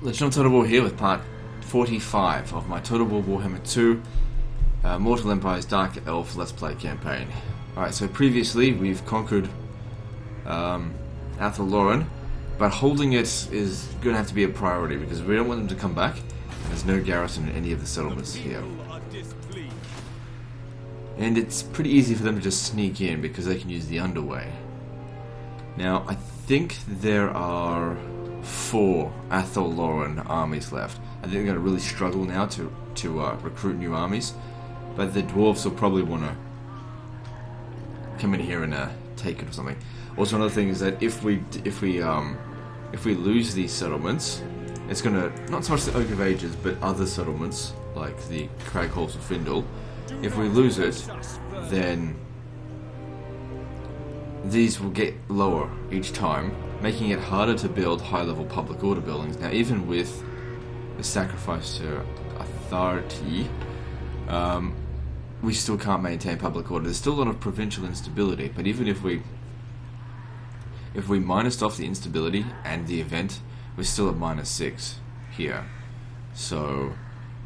Legend of Total War here with part 45 of my Total War Warhammer 2 Mortal Empire's Dark Elf Let's Play campaign. Alright, so previously we've conquered Athel Loren, but holding it is going to have to be a priority because we don't want them to come back. There's no garrison in any of the settlements here. And it's pretty easy for them to just sneak in because they can use the underway. Now, I think there are 4 Athel Loren armies left. I think they're going to really struggle now to recruit new armies, but the dwarves will probably want to come in here and take it or something. Also, another thing is that if we lose these settlements, it's going to, not so much the Oak of Ages, but other settlements like the Crag Halls of Findle. If we lose it, then these will get lower each time, making it harder to build high-level public order buildings. Now, even with the sacrifice to authority, we still can't maintain public order. There's still a lot of provincial instability, but even if we minused off the instability and the event, we're still at -6 here. So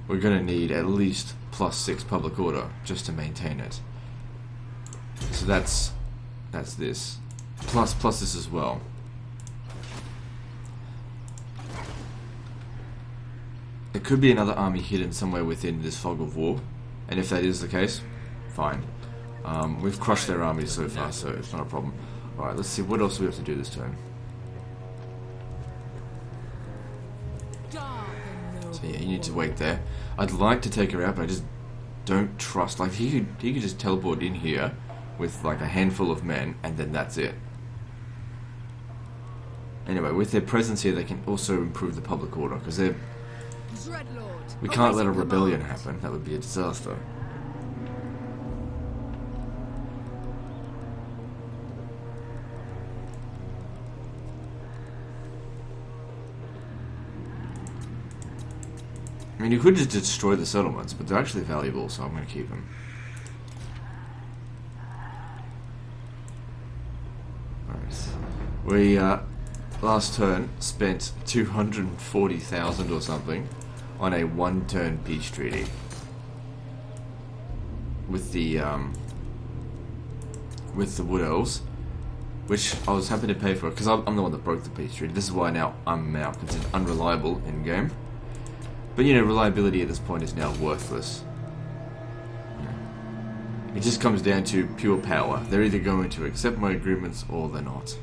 we're going to need at least +6 public order just to maintain it. So that's this. Plus this as well. There could be another army hidden somewhere within this fog of war, and if that is the case, fine. We've crushed their armies so far, so it's not a problem. Alright, let's see what else we have to do this turn. So yeah, you need to wait there. I'd like to take her out, but I just don't trust. Like, he could just teleport in here with like a handful of men, and then that's it. Anyway, with their presence here, they can also improve the public order, because we can't let a rebellion happen. That would be a disaster. I mean, you could just destroy the settlements, but they're actually valuable, so I'm going to keep them. Alright. We, last turn, spent 240,000 or something on a 1-turn peace treaty. With the Wood Elves, which I was happy to pay for, because I'm the one that broke the peace treaty. This is why I'm now considered unreliable in-game. But, you know, reliability at this point is now worthless. It just comes down to pure power. They're either going to accept my agreements or they're not.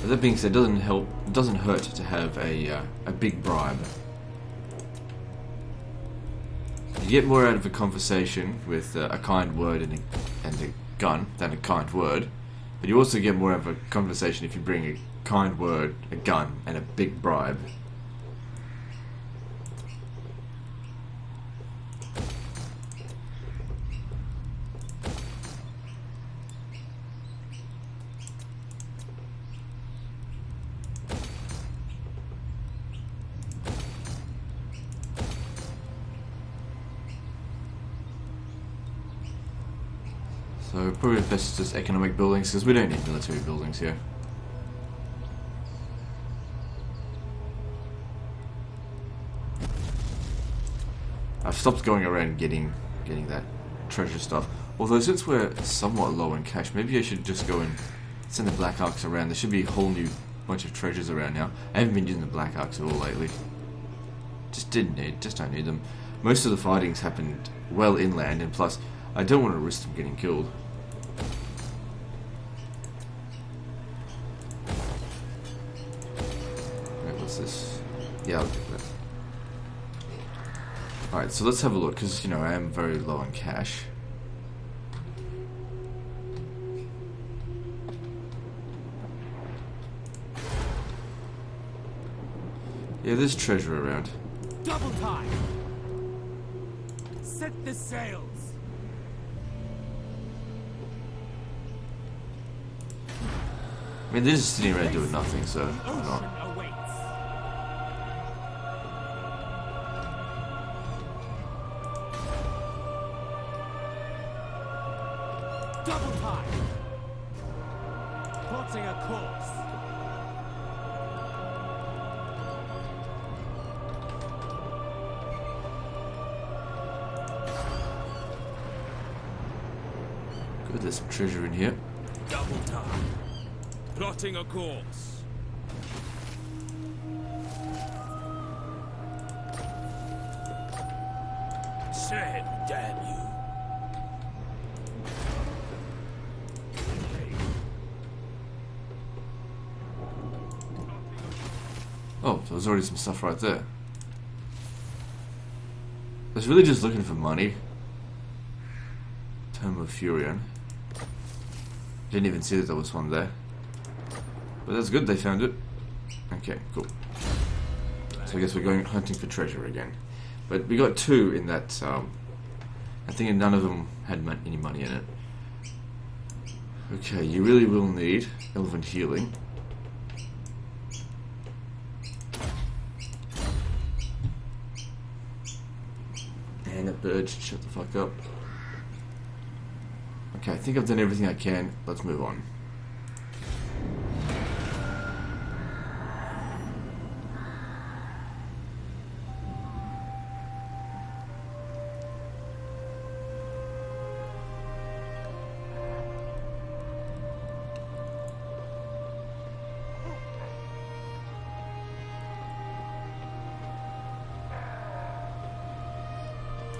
But that being said, it doesn't hurt to have a big bribe. You get more out of a conversation with a kind word and a gun than a kind word, but you also get more out of a conversation if you bring a kind word, a gun, and a big bribe. So probably best just economic buildings, because we don't need military buildings here. I've stopped going around getting that treasure stuff. Although since we're somewhat low in cash, maybe I should just go and send the Black Arcs around. There should be a whole new bunch of treasures around now. I haven't been using the Black Arcs at all lately. Just don't need them. Most of the fighting's happened well inland, and plus I don't want to risk them getting killed. Wait, what's this? Yeah, I'll take that. Alright, so let's have a look, because, you know, I am very low on cash. Yeah, there's treasure around. Double time! Set the sails! I mean, they're just sitting around doing nothing, so why not? Double time. Plotting a course. Good, there's some treasure in here. Double time. Plotting a course. Say it, damn you. Oh, so there's already some stuff right there. I was really just looking for money. Tome of Furion. Didn't even see that there was one there. But that's good, they found it. Okay, cool. So I guess we're going hunting for treasure again. But we got 2 in that, I think none of them had any money in it. Okay, you really will need Elven Healing. And that bird should shut the fuck up. Okay, I think I've done everything I can. Let's move on.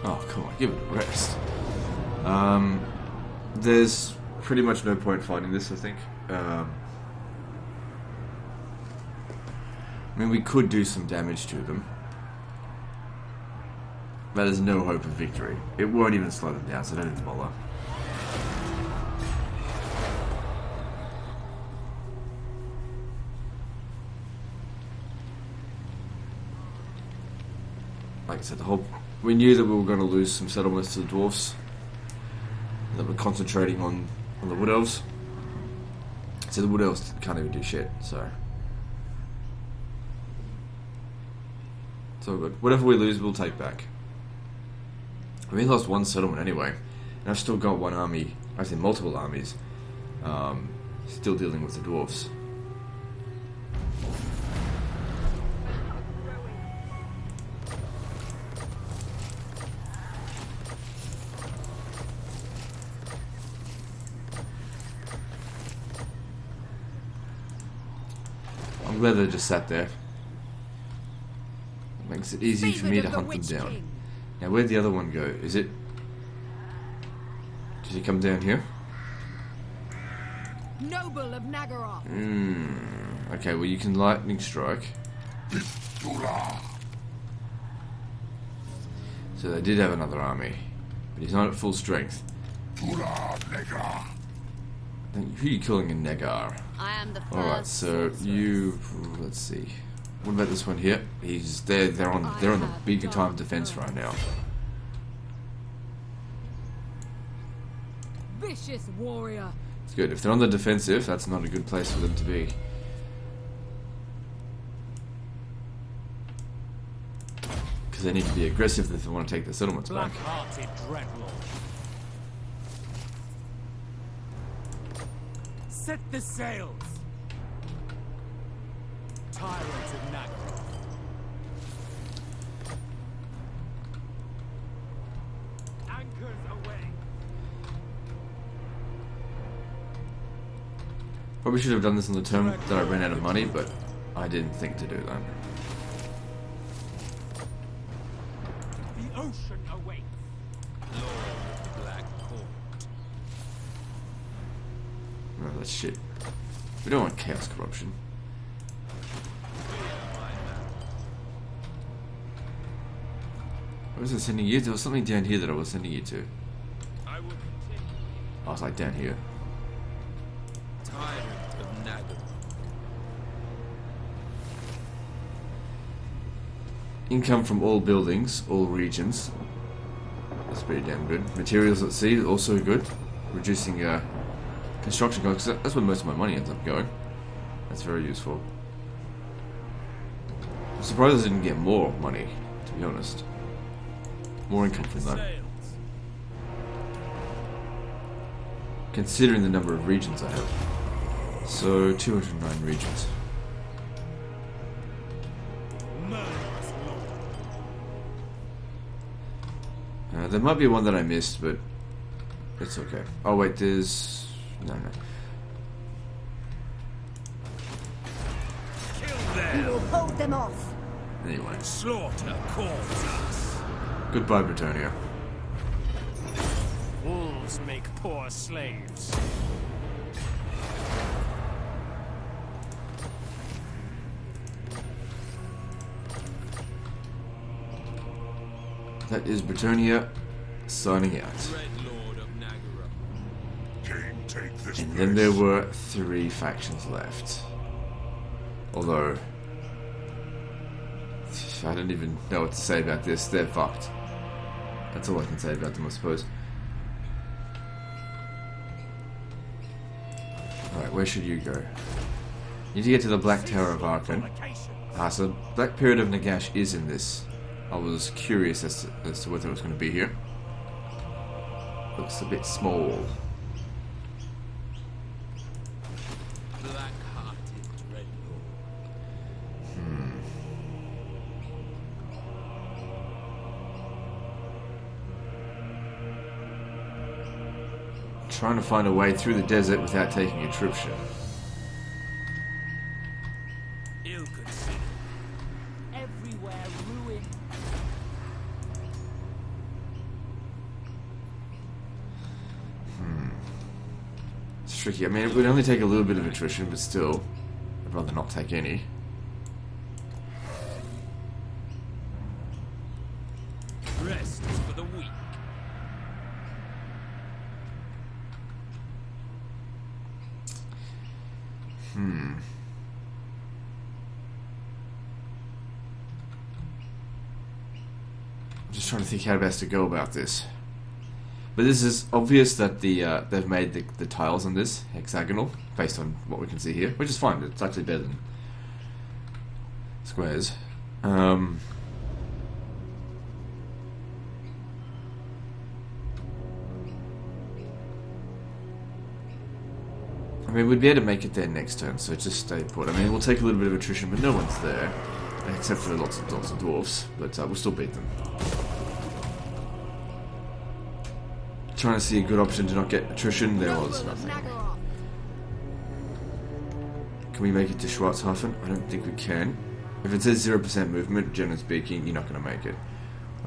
Oh, come on, give it a rest. There's pretty much no point fighting this, I think. I mean, we could do some damage to them. But there's no hope of victory. It won't even slow them down, so don't even bother. Like I said, we knew that we were going to lose some settlements to the dwarfs. That we're concentrating on the wood elves. So the wood elves can't even do shit, so it's all good. Whatever we lose, we'll take back. We only lost 1 settlement anyway, and I've still got 1 army, actually multiple armies, still dealing with the dwarfs. I'm glad they just sat there. It makes it easy for me to hunt them down. Now, where'd the other one go? Is it... Did he come down here? Noble of Nagaroth. Okay, well you can lightning strike. So they did have another army. But he's not at full strength. Who are you killing in Negar? I am the first. Alright, so you... Let's see. What about this one here? They're on the bigger time defense right now. Vicious warrior. It's good. If they're on the defensive, that's not a good place for them to be. Because they need to be aggressive if they want to take the settlements back. Black-hearted dreadlord. Set the sails. Tyrants of Nagaroth. Anchors away. Probably should have done this on the term that I ran out of money, but I didn't think to do that. The ocean awaits. Lord of the Black Court. No, that's shit. We don't want chaos corruption. Where was I sending you? There was something down here that I was sending you to. I will continue. I was like down here. Tyrant of Nagaroth. Income from all buildings, all regions. That's pretty damn good. Materials at sea, also good. Reducing construction costs. That's where most of my money ends up going. That's very useful. I'm surprised I didn't get more money, to be honest. More income from that. considering the number of regions I have. So 209 regions. Murderous law. There might be one that I missed, but it's okay. Oh wait, there's no. Kill We them. will hold them off. Anyway, Slaughter calls us. goodbye, Britannia. Wolves make poor slaves. That is Britannia signing out. Red Lord of Nagara. King, take this And then there were 3 factions left. Although, I don't even know what to say about this. They're fucked. That's all I can say about them, I suppose. Alright, where should you go? You need to get to the Black Tower of Arkan. Ah, so Black Period of Nagash is in this. I was curious as to whether it was going to be here. Looks a bit small. Black-hearted Dreadlord. Trying to find a way through the desert without taking a trip ship. Ill-considered. Everywhere ruin. It's tricky. I mean, it would only take a little bit of attrition, but still, I'd rather not take any. Rest is for the weak. I'm just trying to think how best to go about this. But this is obvious that they've made the tiles on this hexagonal, based on what we can see here, which is fine. It's actually better than squares. I mean, we'd be able to make it there next turn, so just stay put. I mean, we'll take a little bit of attrition, but no one's there, except for lots of dwarfs. But we'll still beat them. Trying to see a good option to not get attrition. There was Noble of nothing. Nagara. Can we make it to Schwarzhafen? I don't think we can. If it says 0% movement, generally speaking, you're not going to make it.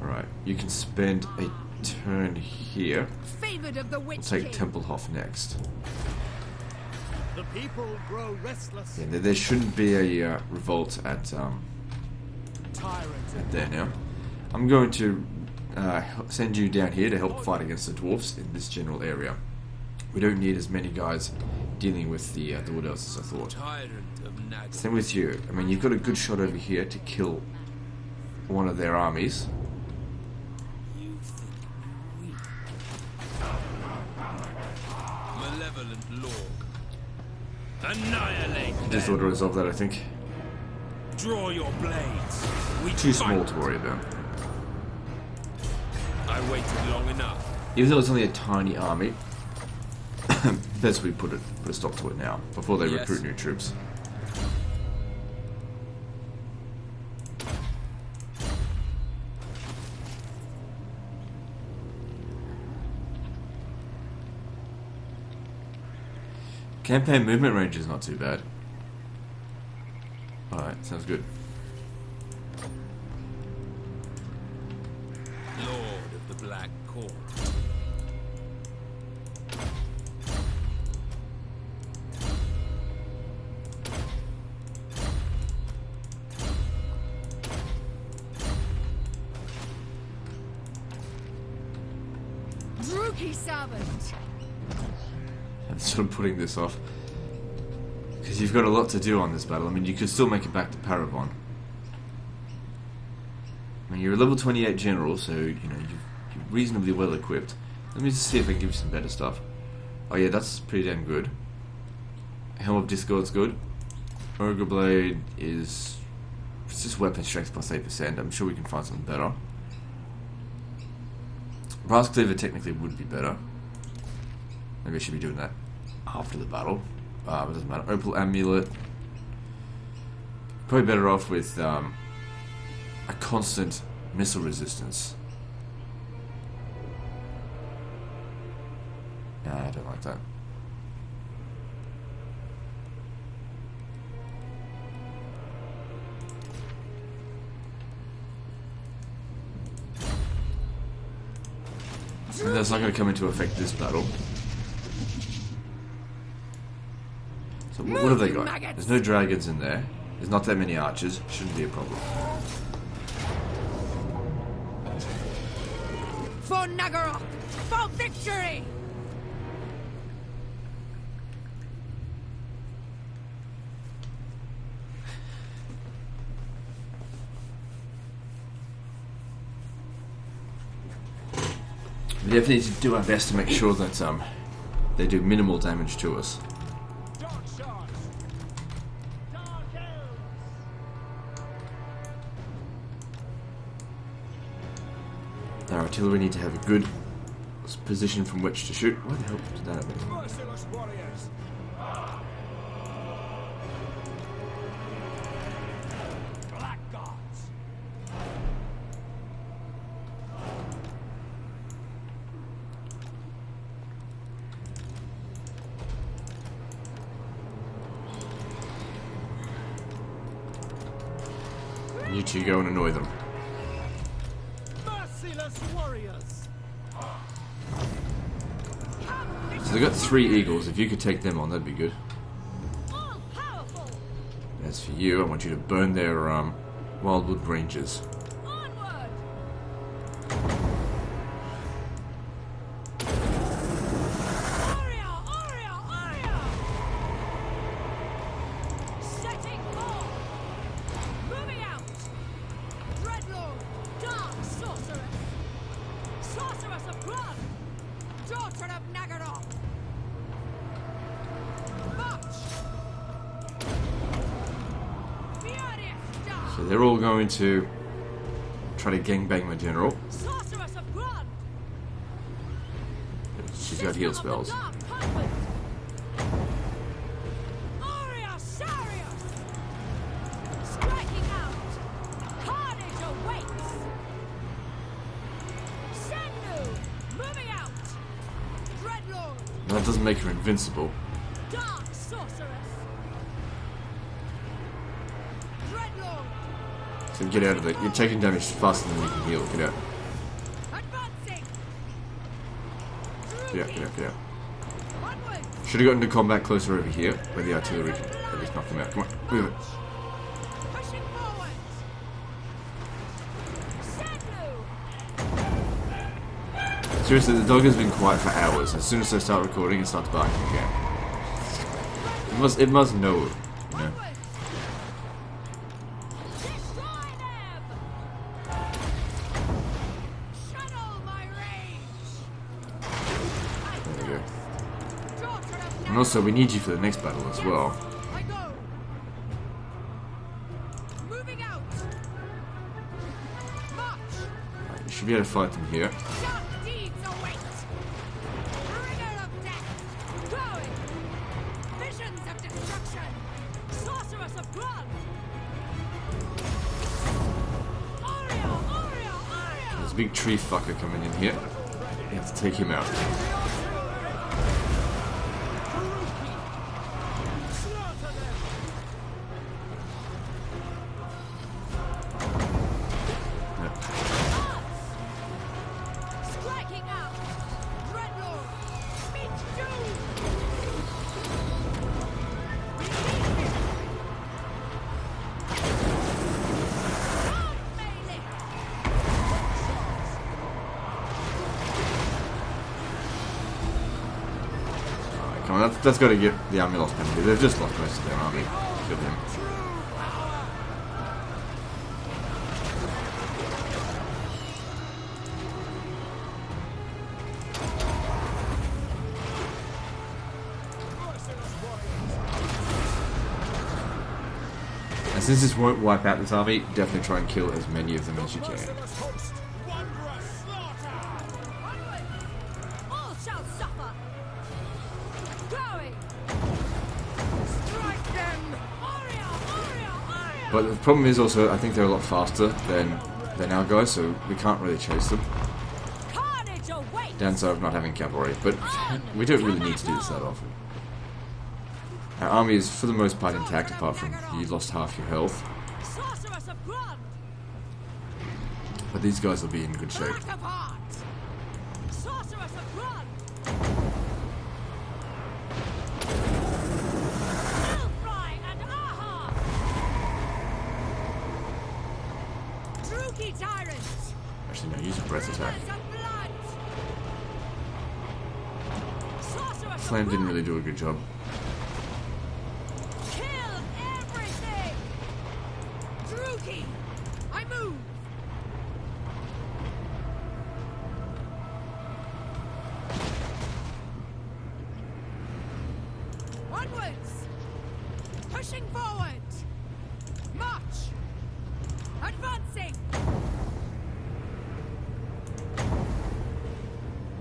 Alright, you can spend a turn here. Favored of the Witch We'll take King. Tempelhof next. The people grow restless. Yeah, there shouldn't be a revolt at Tyrant. there now. I'm going to send you down here to help fight against the dwarfs in this general area. We don't need as many guys dealing with the Wood Elves as I thought. Tyrant of Nagara. Same with you. I mean, you've got a good shot over here to kill one of their armies. You think me weak. Malevolent Lord. Annihilate Just them. ought to resolve that, I think. Draw your blades. We Too fight. small to worry about. I waited long enough. Even though it's only a tiny army, best we put a stop to it now, before they Yes. recruit new troops. Campaign movement range is not too bad. Alright, sounds good. Lord of the Black Court. Druki Savage. I'm sort of putting this off. Because you've got a lot to do on this battle. I mean, you could still make it back to Parabon. I mean, you're a level 28 general, so, you know, you're reasonably well equipped. Let me just see if I can give you some better stuff. Oh yeah, that's pretty damn good. Helm of Discord's good. Ogre Blade is... It's just weapon strength plus 8%. I'm sure we can find something better. Brass Cleaver technically would be better. Maybe I should be doing that after the battle. It doesn't matter. Opal Amulet. Probably better off with a constant missile resistance. Nah, I don't like that. And that's not going to come into effect this battle. So what have they got? There's no dragons in there. There's not that many archers. Shouldn't be a problem. For Nagaroth! For victory! We definitely need to do our best to make sure that they do minimal damage to us. Dark shards. Dark elves. Our artillery need to have a good position from which to shoot. What the hell did that happen? Merciless warriors. Blackguards. You two go and annoy them. Merciless warriors. So they've got 3 eagles. If you could take them on, that'd be good. All powerful! As for you, I want you to burn their wildwood rangers. Onward! Aria! Aria! Aria! Setting forth! Moving out! Dreadlord! Dark sorceress! Sorceress of blood! Daughter of Nagaroth! March! Furious dark! So they're all going to try to gangbang my general. Sorceress of blood! She's got heal System of the spells. Dark Convent! Aria Sarius! Striking out! Carnage awaits! Sennu! Moving out! Dreadlord! That doesn't make her invincible. Dark Sorceress! Dreadlord! So get out of it. You're taking damage faster than you can heal. Get out. Advancing! Get out, get out, get out. Onward! Should have gotten into combat closer over here, where the artillery can at least knock them out. Come on, move it. Pushing forward! Sennu! Seriously, the dog has been quiet for hours. As soon as I start recording, it starts barking again. It must know, you know. Onward! Destroy them! Channel my rage! There we go. Daughter of And also, we need you for the next battle as well. I go! Moving out! March! You should be able to fight them here. Dark deeds await! Bringer of death! Going! Visions of destruction! Sorceress of blood! Aria! Aria! Aria! There's a big tree fucker coming in here. You have to take him out. Slaughter them. Yep. Striking out! Dreadlord! Meet doom! Malekith! Alright, come on, that's got to get the army lost penalty. They've just lost most of their army. Kill him. Merciless warriors. And since this won't wipe out this army, definitely try and kill as many of them as you can. Merciless host. Wondrous slaughter. Onward! All shall suffer! But the problem is also, I think they're a lot faster than our guys, so we can't really chase them. Carnage awaits! Downside of not having cavalry, but we don't really need to do this that often. Our army is for the most part intact, apart from you lost half your health. Sorceress of Grund! But these guys will be in good shape. Wrath of Heart! Sorceress of Grund! Hellfly and Aha! Druki Tyrant! Actually, no, use a breath attack. Rivers of blood! Sorceress of Flame didn't Grund! really do a good job. Kill everything! Druki! I move! Onwards! Pushing forward! March! Advancing!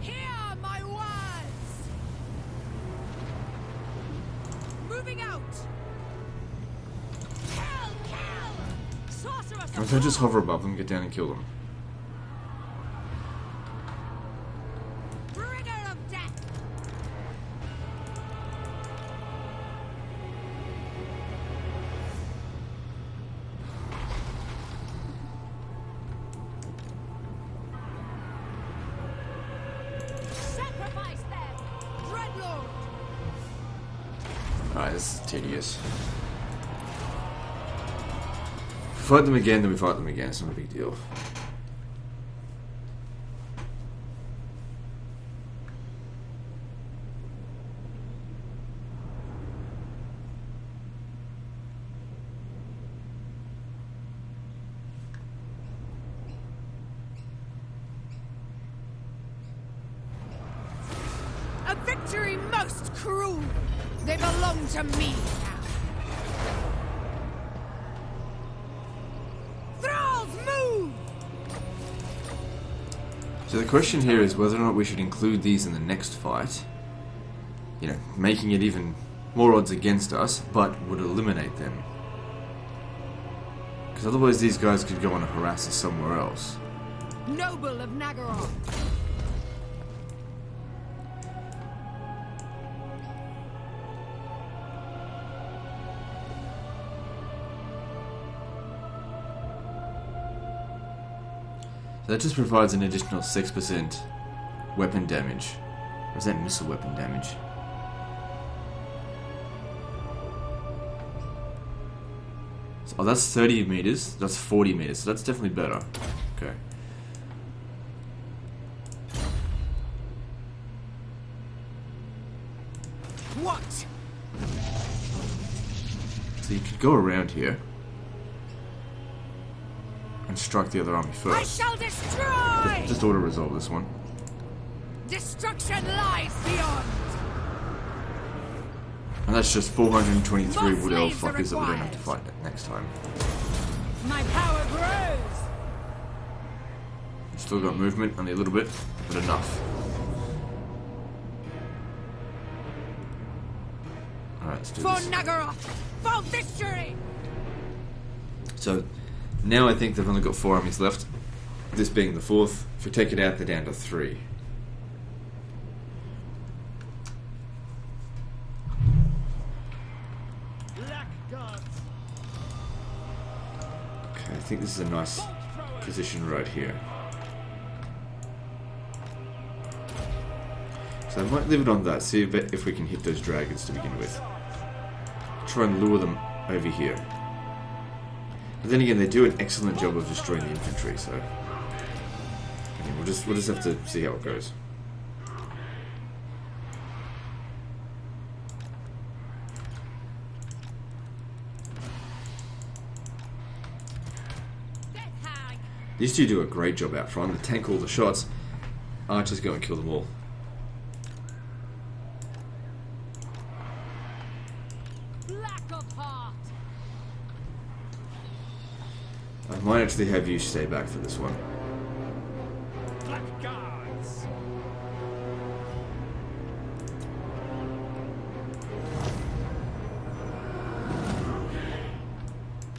Hear my words! Moving out! Kill! Kill! Sorceress Or of if I just Grund! hover above them, get down and kill them. Bringer of death! Sacrifice them! Dreadlord! Alright, this is tedious. If we fight them again, then we fight them again. It's not a big deal. A victory most cruel! They belong to me now! Thralls, move! So the question here is whether or not we should include these in the next fight. You know, making it even more odds against us, but would eliminate them. Because otherwise these guys could go on and harass us somewhere else. Noble of Nagaroth! So that just provides an additional 6% weapon damage. Or is that missile weapon damage? Oh, that's 30 meters. That's 40 meters. So that's definitely better. Okay. What? So you could go around here and strike the other army I first. shall destroy! Just auto resolve this one. Destruction lies beyond! And that's just 423 More wood elf slaves are fuckers that we don't have to required. fight next time. My power grows! Still got movement, only a little bit, but enough. Alright, let's do For this. Nagaroth! For victory! So, now I think they've only got 4 armies left. This being the 4th. If we take it out, they're down to 3. Okay, I think this is a nice position right here. So I might leave it on that, see if we can hit those dragons to begin with. Try and lure them over here. But then again, they do an excellent job of destroying the infantry, so okay, we'll just have to see how it goes. Death hag! These two do a great job out front. They tank all the shots. Archers go and kill them all. Black of heart! I might actually have you stay back for this one. Black guards.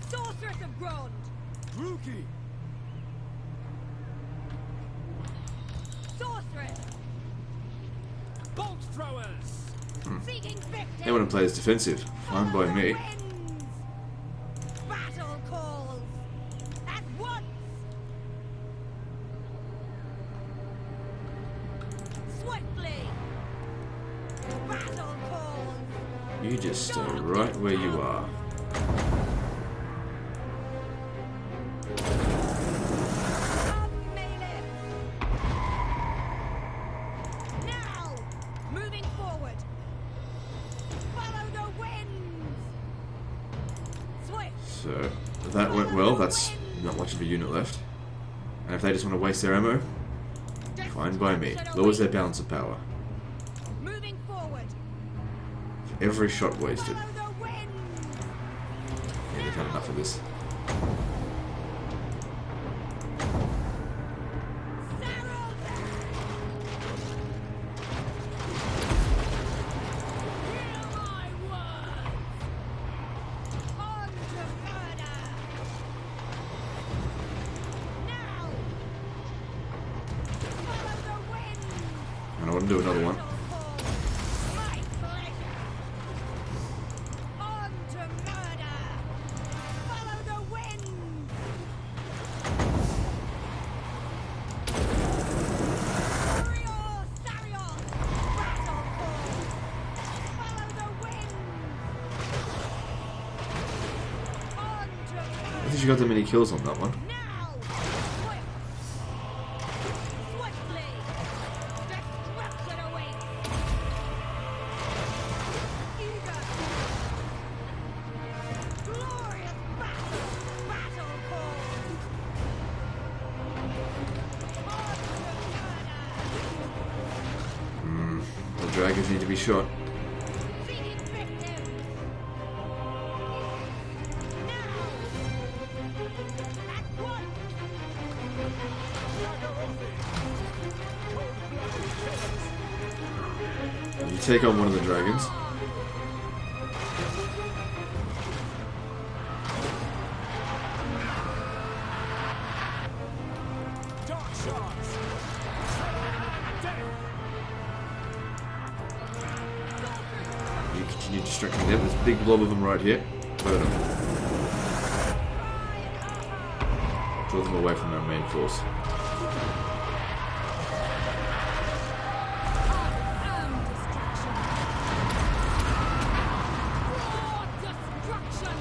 Sorceress Bolt throwers. Seeking victim. They want to play as defensive. Fine by me. Battle calls. At once. Swiftly. Battle calls. You just stay right where you are. Malekith. Now, moving forward. Follow the winds. Swift. So, if that went well, that's not much of a unit left. And if they just want to waste their ammo, fine by me. Lowers their balance of power. Moving forward. Every shot wasted. Follow the winds. Yeah, they've had enough of this. Sarrow them. Hear my words. On to murder. Now. Follow the winds. And I want to do another one. My pleasure. On to murder. Follow the winds. Warrior, Sarion. Battle call. Follow the winds. On to I murder. think you got that many kills on that one. Now! Swift! Swiftly! Destruction awaits! Eager! Glorious battle! Battle call! On to murder! The dragons need to be shot. Seeking victim! Now! At once! You take on one of the dragons. Dark shards. Death. You continue distracting them. There's a big blob of them right here. Murder them. Draw them away from our main force. Am destruction! Raw destruction!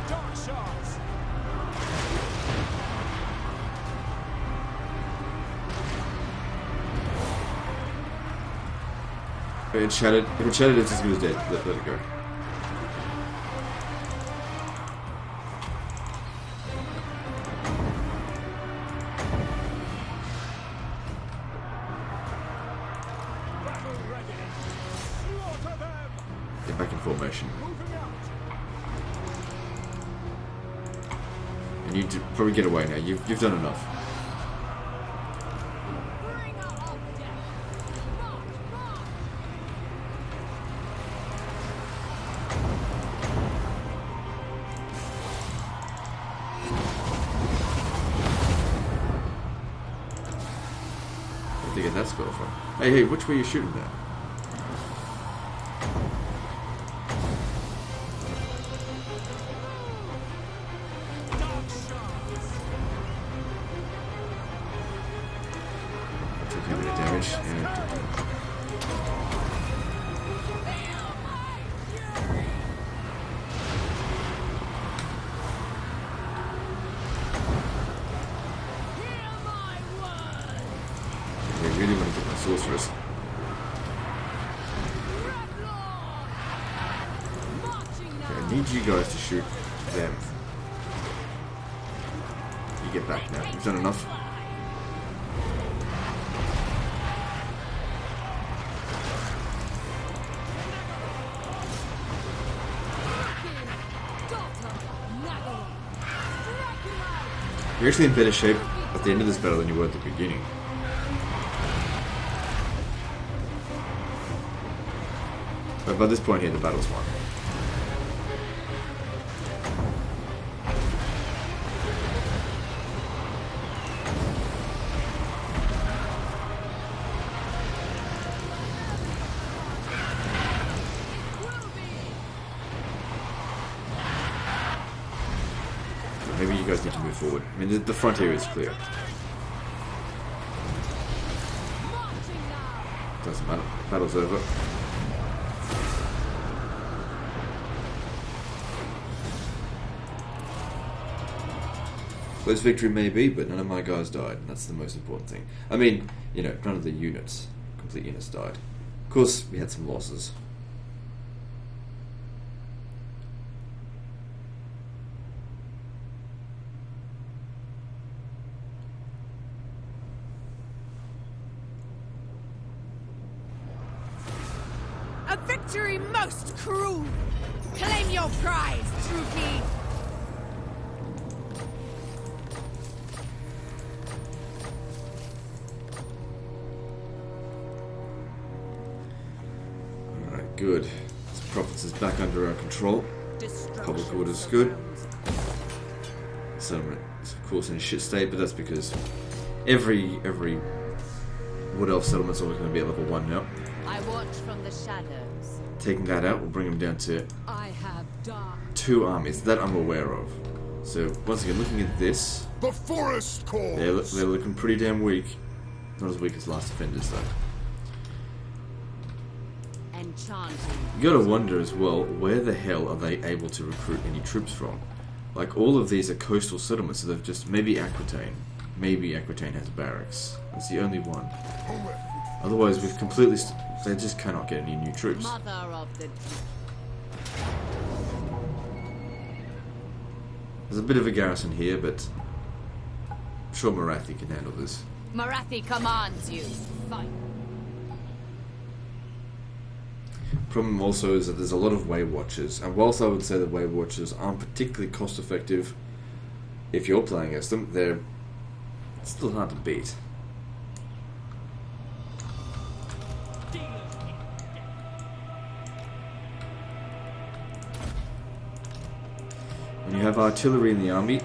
Dark shards. If it shattered, it's as good as dead. Let it go. Battle ready. Slaughter them. Get back in formation. Moving out. And you probably get away now. You've done enough. Bringer of death! March, march! Where'd they get that spell from? Hey, which way are you shooting at? Dark shards. Took a bit of damage. Yeah. Feel my fury! Hear my words! We really want to get my sorceress. Red Lord! Marching now! Okay, I need you guys to shoot them. You get back now. You've done enough. You're actually in better shape at the end of this battle than you were at the beginning. But by this point here, the battle's won. guys need to move forward. I mean, the front area is clear. Doesn't matter. Battle's over. Close victory may be, but none of my guys died. That's the most important thing. I mean, you know, none of the units, complete units died. Of course, we had some losses. A victory most cruel! Claim your prize, Trookie! Alright, good. This province is back under our control. Public order is good. Settlement is of course in a shit state, but that's because every Wood Elf settlement's always going to be at level 1 now. I watch from the shadows. Taking that out will bring them down to I have dark. 2 armies. That I'm aware of. So, once again, looking at this, The forest calls. they're looking pretty damn weak. Not as weak as Last Defenders, though. Enchanting. You gotta wonder as well, where the hell are they able to recruit any troops from? Like, all of these are coastal settlements, so they've just... Maybe Aquitaine. Maybe Aquitaine has barracks. That's the only one. Otherwise, we've completely... They just cannot get any new troops. Mother of the... There's a bit of a garrison here, but... I'm sure Marathi can handle this. Marathi commands you. Fight. Problem also is that there's a lot of Way Watchers, and whilst I would say that Way Watchers aren't particularly cost effective if you're playing against them, they're still hard to beat. When you have artillery in the army,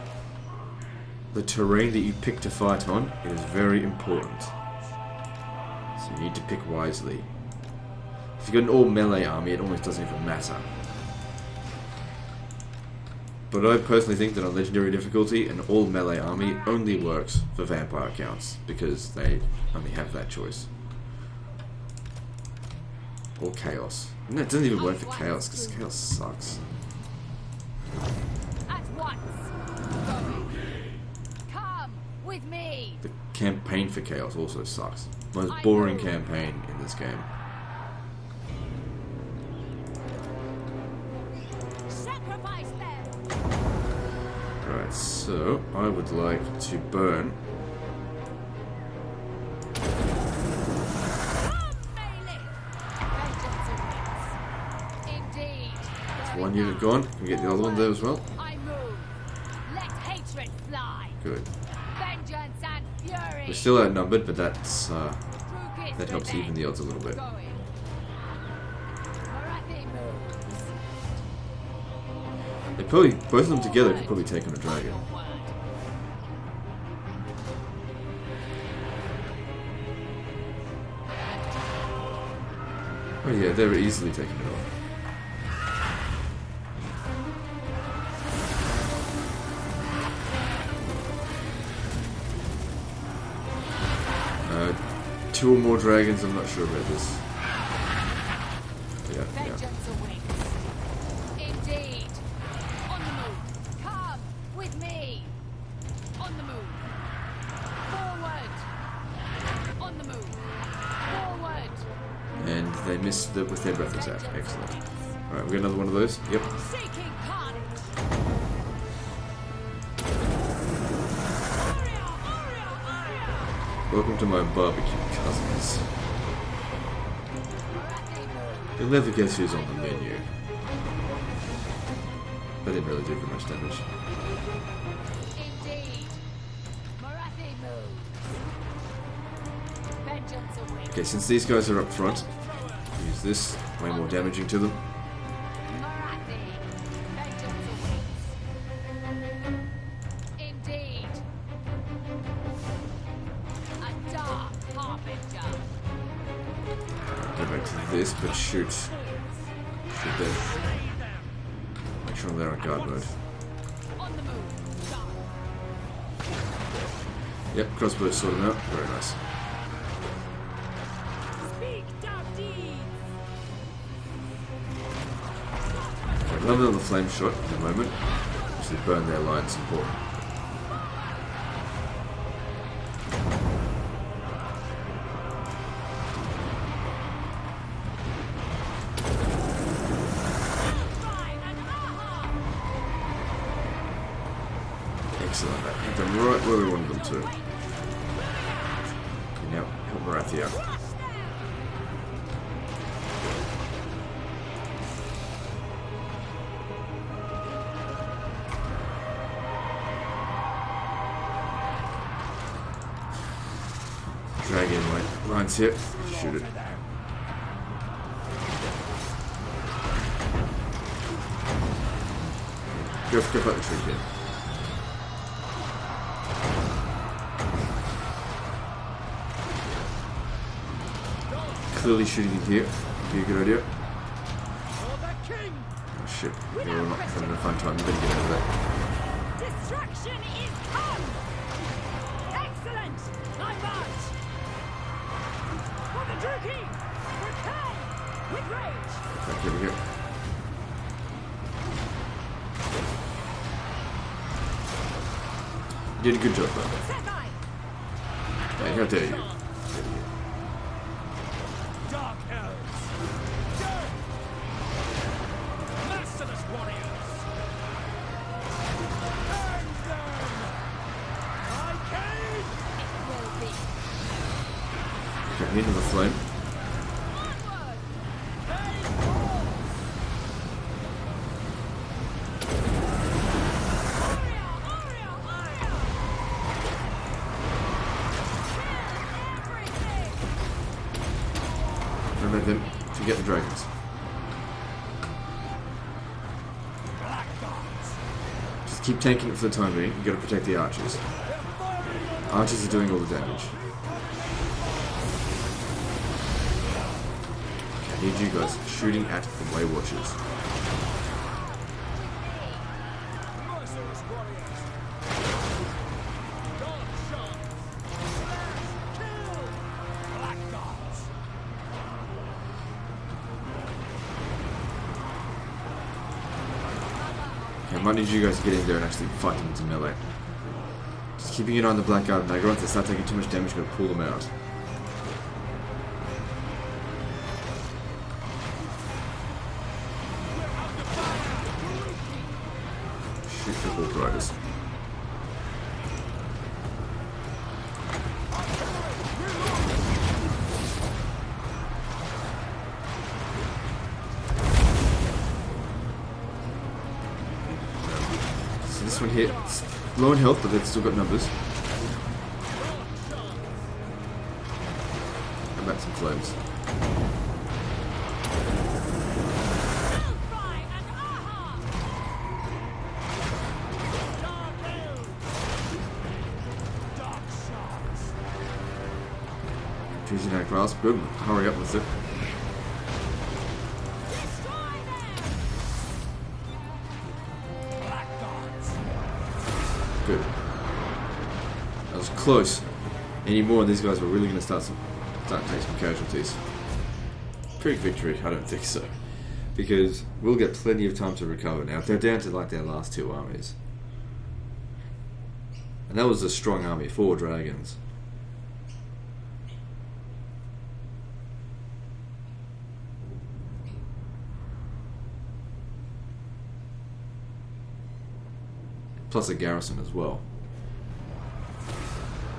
the terrain that you pick to fight on is very important. So you need to pick wisely. If you've got an all melee army, it almost doesn't even matter. But I personally think that on legendary difficulty, an all melee army only works for vampire counts, because they only have that choice. Or chaos. No, it doesn't even work for chaos, because chaos sucks. At once. Come with me. The campaign for chaos also sucks. Most boring campaign in this game. Sacrifice them. Right, so I would like to burn. One unit gone. Can we get the other one there as well? I move. Let hatred fly. Good. Vengeance and fury. We're still outnumbered, but that's that helps even the odds a little bit. Marathi moves. They probably both of them together could probably take on a dragon. Oh yeah, they're easily taking it on. Two or more dragons, I'm not sure about this. Yeah. Vengeance awaits. Indeed. On the move. Come with me. On the move. Forward. On the move. Forward. And they missed with their breath attack. Excellent. Alright, we got another one of those. Yep. Seeking carnage. Welcome to my barbecue, cousins. You'll never guess who's on the menu. That didn't really do very much damage. Indeed. Marathi moves. Vengeance awaits. Okay, since these guys are up front, use this. Way more damaging to them. Marathi. Vengeance awaits. Indeed. A dark harbinger. Go back to this, but shoot. Shoot them. Make sure they're on guard mode. On the move. Yep, crossbow sort them out. Very nice. Speak, dark deeds. Another flame shot in a moment. Actually burn their line support. Excellent. That hit them right where we wanted them to. Okay, now help Marathia. Drag in my lines here. Shoot it. Go up the tree here. Clearly shooting in here. Be a good idea. Oh shit. We're not having a fun time. You better get out of that. Destruction is come! Excellent! I march! For the True King! Prepare! With rage! Back over here. You did a good job, though. Sekai! Hey, how dare you? Dark elves. Dead. Masterless warriors. Burn them. I came. Will be. Okay, into the flame. Onward! They fall. Warrior! Warrior! Warrior! Kill everything! Remember them to get the dragons. Blackguards. Just keep tanking it for the time being. You gotta protect the archers. Archers are doing all the damage. Okay, I need you guys shooting at the Way Watchers. Merciless warriors. Dark shots. Slash. Kill. Blackguards. Okay, I might need you guys to get in there and actually fight them into melee. Just keeping it on the Blackguard and Nagara. If they start taking too much damage, gotta pull them out. Shoot the Hawk Riders. So this one here, it's low in health, but they've still got numbers. And back some flames. Hellfire and aha! Dark elves. Dark shots. Choosing that grasp, good. Hurry up with it. Destroy them! Blackguards. Good. That was close. Any more, these guys were really going to start to take some casualties. Quick victory? I don't think so. Because we'll get plenty of time to recover now. They're down to like their last two armies. And that was a strong army, 4 dragons. Plus a garrison as well.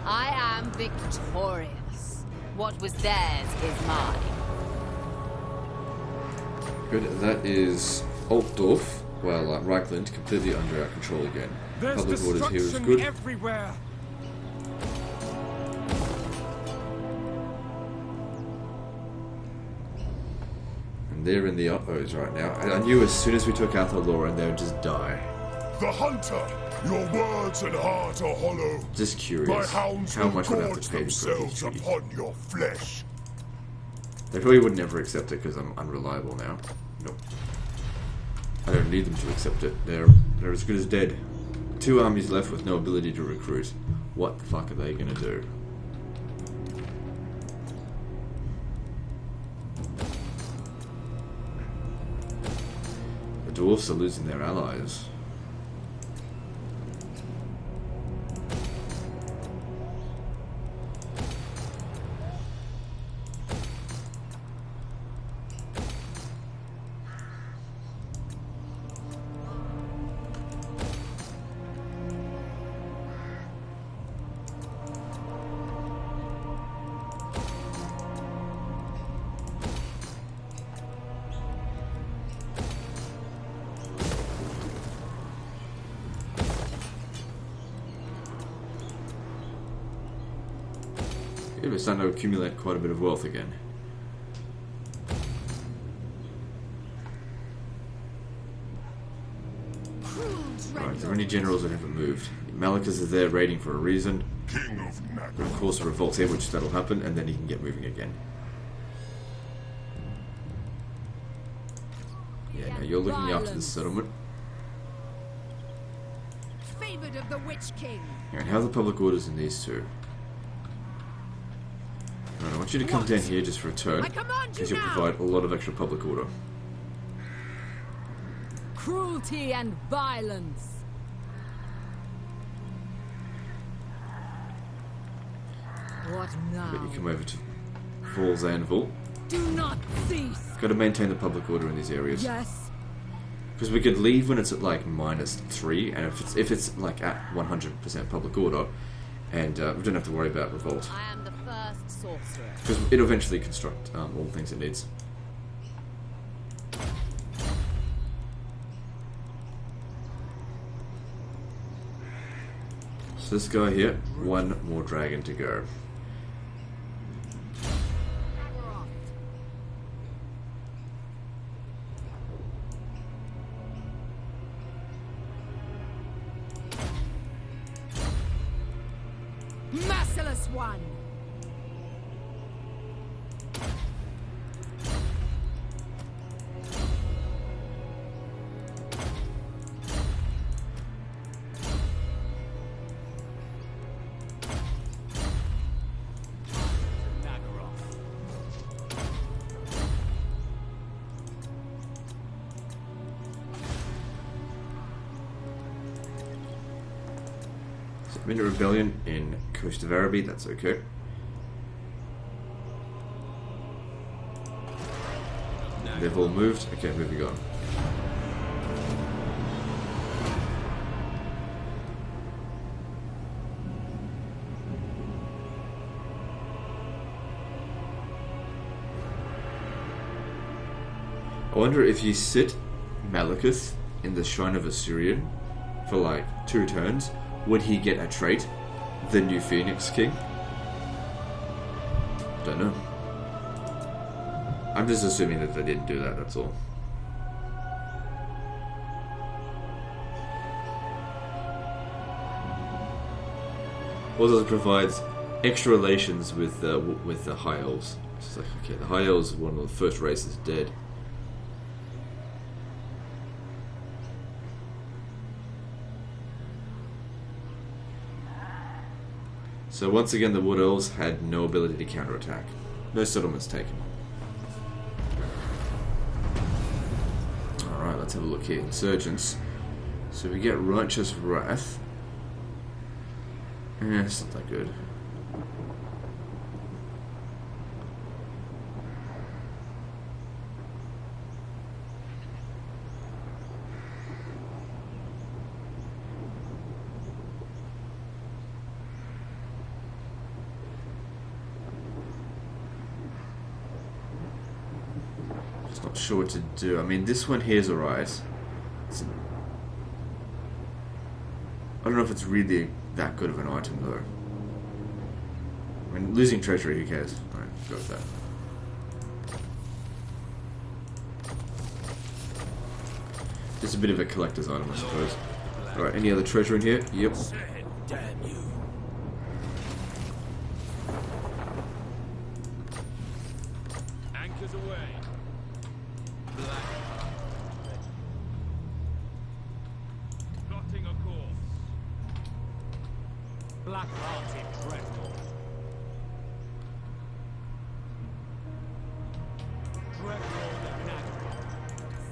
I am victorious. What was theirs is mine. Good, that is Altdorf, while Reichland completely under our control again. There's Public orders here is destruction good. everywhere. And they're in the Utmost right now. I knew as soon as we took Athel Lauren, they would just die. The hunter, your words and heart are hollow. Just My curious hounds how will much would I have gorge to pay to themselves treaty. upon your flesh. They probably would never accept it because I'm unreliable now. Nope. I don't need them to accept it. They're as good as dead. 2 armies left with no ability to recruit. What the fuck are they gonna do? The dwarfs are losing their allies. Yeah, we're starting to accumulate quite a bit of wealth again. Right, there are any generals that haven't moved. Malekith is there raiding for a reason. King of But of course a revolt's here, which that'll happen, and then he can get moving again. Yeah, now you're looking after the settlement. Favored of the Witch King. And how are the public orders in these two? Right, I want you to come down here just for a turn, I command you because you'll now. provide a lot of extra public order. Cruelty and violence. What now? But you come over to Fall's Anvil. Do not cease. Got to maintain the public order in these areas. Yes. Because we could leave when it's at like -3, and if it's like at 100% public order, and we don't have to worry about revolt. I am the first sorcerer. Because it'll eventually construct all the things it needs. So this guy here, one more dragon to go. Merciless one. I'm in a rebellion in Coast of Araby, that's okay. They've all moved. Okay, moving on. I wonder if you sit Malekith in the Shrine of Assyrian for like 2 turns, would he get a trait? The new Phoenix King? Don't know. I'm just assuming that they didn't do that, that's all. Also, it provides extra relations with the High Elves. It's like, okay, the High Elves are one of the first races dead. So once again, the Wood Elves had no ability to counterattack. No settlements taken. Alright, let's have a look here. Insurgents. So we get Righteous Wrath. It's not that good. Not sure what to do. I mean, this one here is alright. I don't know if it's really that good of an item though. I mean, losing treasury, who cares? Alright, go with that. Just a bit of a collector's item, I suppose. Alright, any other treasure in here? Yep. Damn you. Anchors away. Black. Plotting a course. black-hearted dreadnought. Dreadnought of Nagara.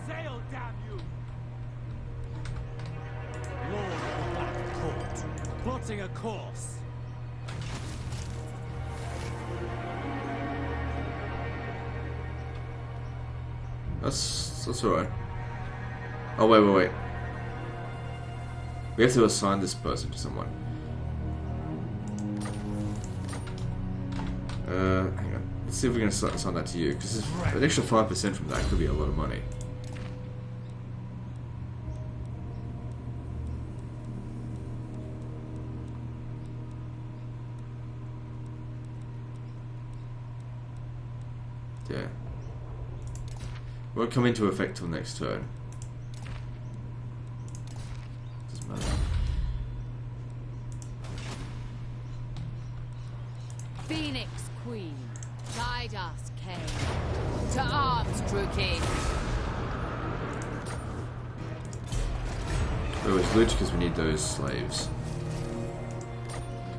Sail, damn you! Lord of the Black Court, plotting a course. That's alright. Oh wait. We have to assign this person to someone. Hang on. Let's see if we can assign that to you, because an extra 5% from that could be a lot of money. Yeah. Won't come into effect till next turn. Doesn't matter. Phoenix Queen, guide us, Kane. To arms, true king. We always loot because we need those slaves.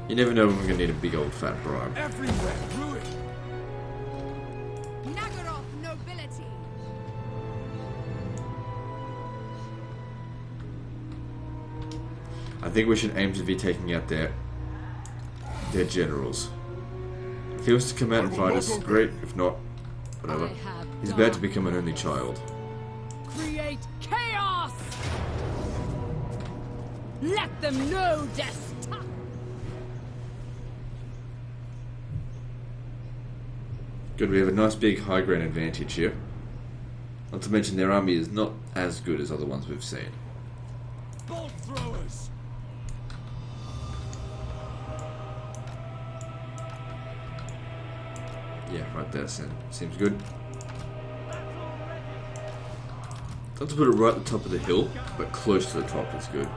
You never know when we're gonna need a big old fat bribe. Everywhere, ruin! Nagara nobility. I think we should aim to be taking out their generals. If he was to come out and fight us, great. If not, whatever. He's about to become an only child. Create chaos! Let them know death. Good, we have a nice big high ground advantage here. Not to mention their army is not as good as other ones we've seen. Bolt throwers! Yeah, right there, seems good. Not to put it right at the top of the hill, but close to the top is good.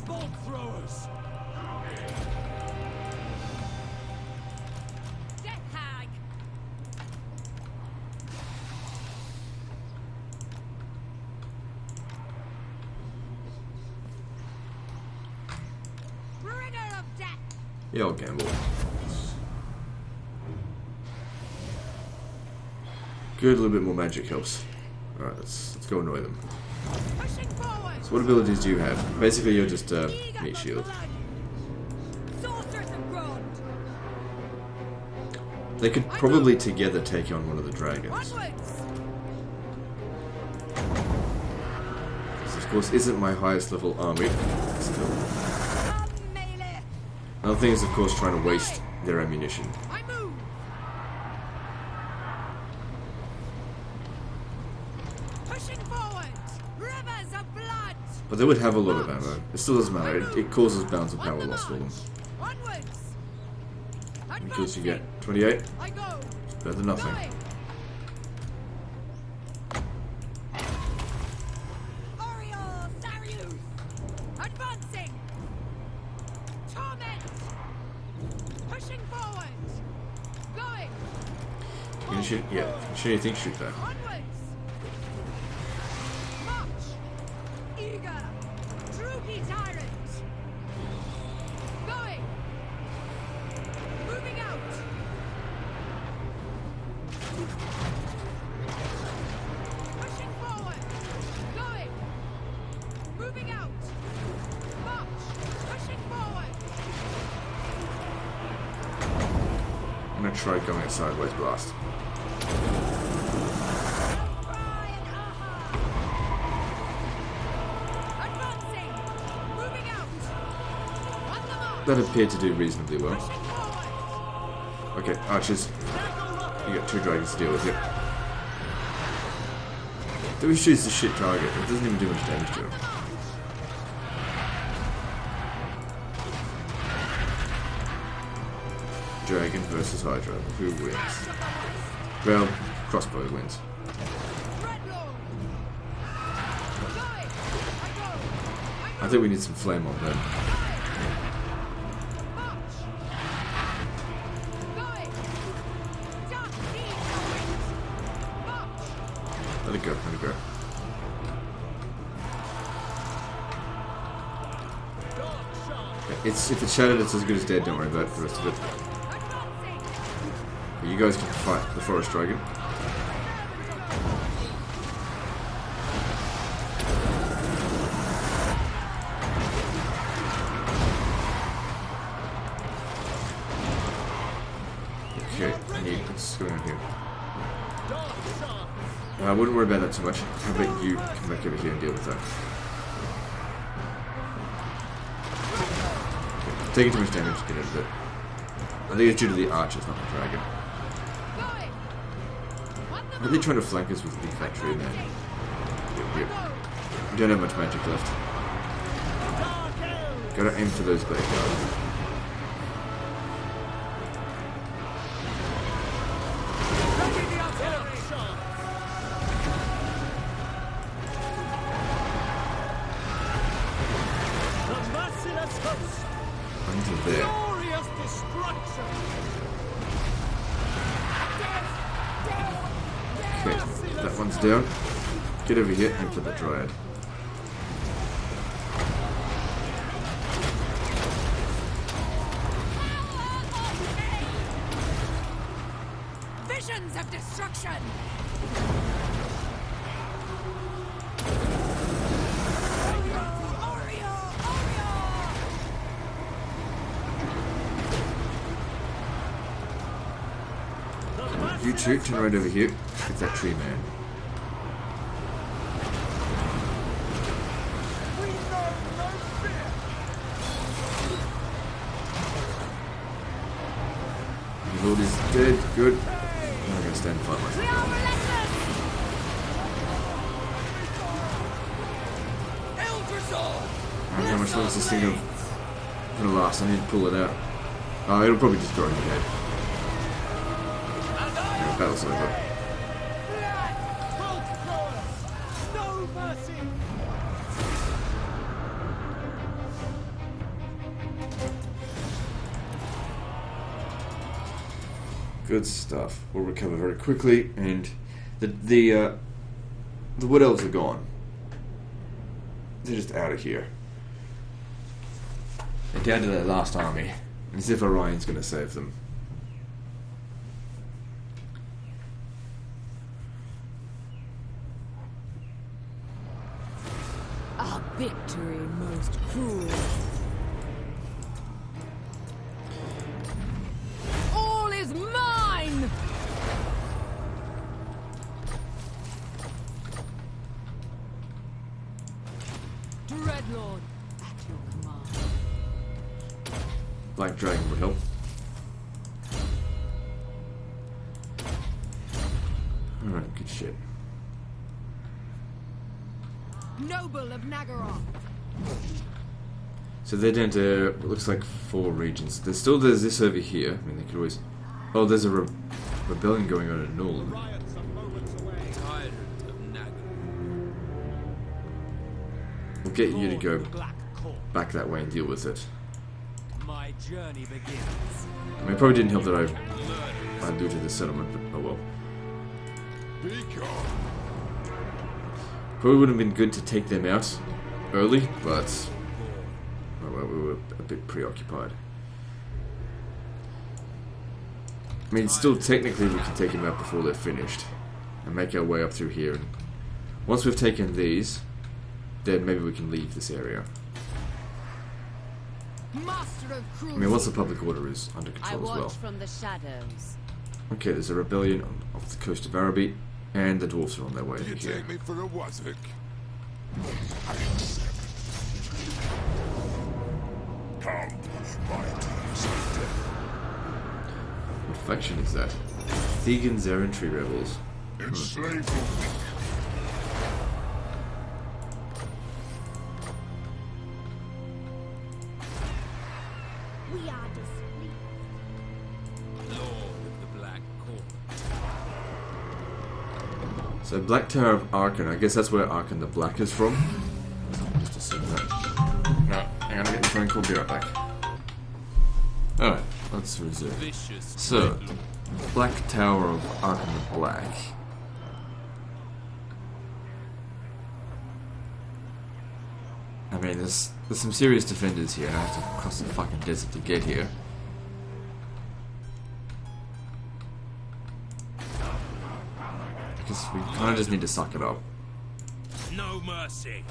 Bolt throwers! Death hag. Bringer of death. Yeah, I'll gamble. Good, a little bit more magic helps. Alright, let's go annoy them. Pushing forward. So what abilities do you have? Basically, you're just meat shield. Sorceress of Grond. They could probably together take on one of the dragons. Onwards. This, of course, isn't my highest level army. Still. Melee. Another thing is, of course, trying to waste their ammunition. I move. Pushing forward. Rivers of blood. But they would have a lot of ammo. It still doesn't matter. It causes balance of power loss for them. Onwards. How many kills you get? 28? I go. Better than nothing. Going. Oriole Sarius. Advancing. Torment. Pushing forward. Going. You can shoot, yeah, if you can shoot anything, shoot that. Onwards. March. Eager. Droopy tyrant. Going. Moving out. Pushing forward. Going. Moving out. March. Pushing forward. I'm gonna try going a sideways blast. Advancing. Moving out. On the march. That appeared to do reasonably well. Pushing forward. Okay, archers. You got 2 dragons to deal with here. Do we choose the shit target? It doesn't even do much damage to him. Dragon versus Hydra. Who wins? Well, crossbow wins. I think we need some flame on them. Let it go, let it go. if it's shattered, it's as good as dead. Don't worry about the rest of it. But you guys can fight the forest dragon. Okay, what's going on here? I wouldn't worry about that too much. How about you come back over here and deal with that? Okay, taking too much damage to get out of it. I think it's due to the archers, not the dragon. Are they trying to flank us with the infantry in there? Yep. We don't have much magic left. Gotta aim for those blade guards. Into there. Okay, that one's down. Get over here and for the dryad. Visions of destruction! You two, turn right over here. Get that tree man. The lord is dead. Good. I'm not gonna stand and fight myself. How much longer is this thing gonna last? I need to pull it out. Oh, it'll probably just throw in your head. Battle's over. No mercy. Good stuff. We'll recover very quickly, and the wood elves are gone. They're just out of here. They're down to their last army, as if Orion's going to save them. A victory most cruel. All is mine! Dreadlord, at your command. Black Dragon would help. Alright, good shit. Noble of Nagaroth. So they're down to what looks like 4 regions. There's this over here. I mean, they could always. Oh, there's a rebellion going on in Null. Riots are moments away. Tyrant of Nagar. We'll get you to go Black Court. back that way and deal with it. My journey begins. I mean, it probably didn't help that I looted the settlement, but oh well. Be gone. Probably would have been good to take them out early, but oh well, we were a bit preoccupied. I mean, still technically we can take them out before they're finished and make our way up through here. And once we've taken these, then maybe we can leave this area. Master of I cruelty. mean, once the public order is under I control as watch well. from the shadows. Okay, there's a rebellion off the coast of Araby, and the dwarves are on their way Do you here. take me for a wazzock? Come, my days of death. What faction is that? Thegan Zerentry rebels. Enslave them. We are displeased. Lord of the Black Court. So Black Tower of Arkan, I guess that's where Arkan the Black is from. Just assume that. No, hang on, I'm getting the phone call, be right back. Alright, let's resume. Vicious. So, Black Tower of Arkan the Black. I mean, there's some serious defenders here, and I have to cross the fucking desert to get here. Because we kind of just need to suck it up. No mercy.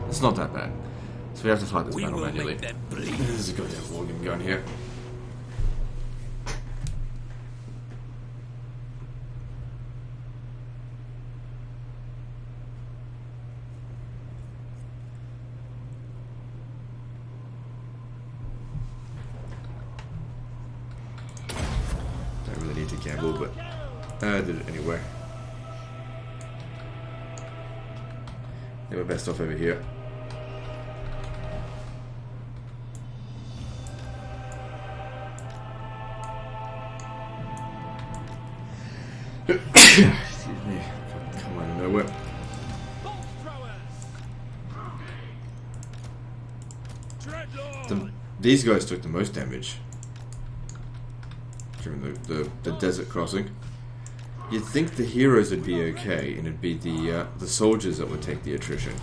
It's not that bad. So we have to fight this We battle will manually. make them bleed. There's a goddamn organ gun here. Don't really need to gamble, but I did it anyway. They were best off over here. Excuse me. Come out of nowhere. Bolt throwers. Dreadlord. These guys took the most damage during the desert crossing. You'd think the heroes would be okay, and it'd be the soldiers that would take the attrition.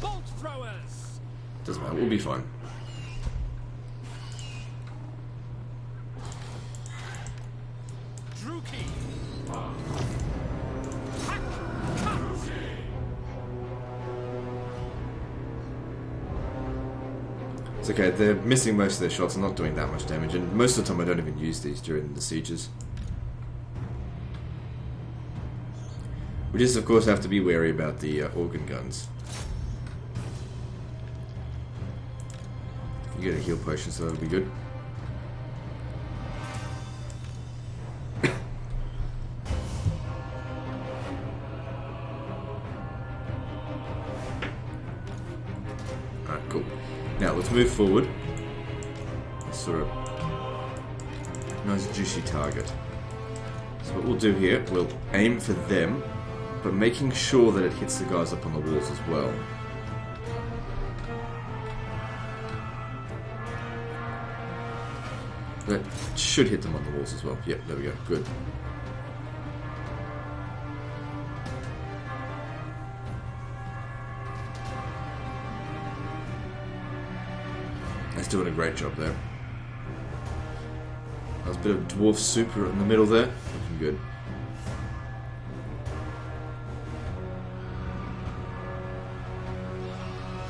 Bolt throwers. Doesn't matter. We'll be fine. Druki. Hack. Cut. It's okay. They're missing most of their shots and not doing that much damage. And most of the time, I don't even use these during the sieges. We just, of course, have to be wary about the organ guns. You get a heal potion, so that'll be good. Alright, cool. Now, let's move forward. Sort of nice juicy target. So what we'll do here, we'll aim for them, but making sure that it hits the guys up on the walls as well. That should hit them on the walls as well. Yep, there we go. Good. That's doing a great job there. There's a bit of dwarf super in the middle there. Looking good.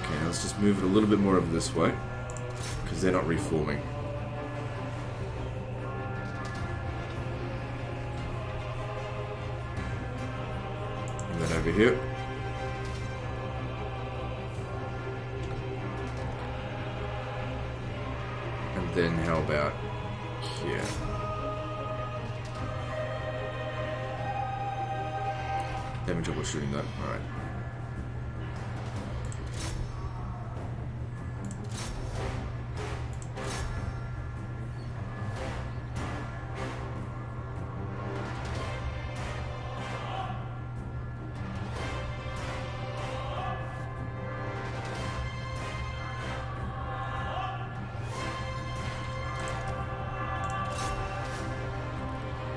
Okay, now let's just move it a little bit more over this way, because they're not reforming. And then over here. And then how about here? Having trouble shooting that. Alright.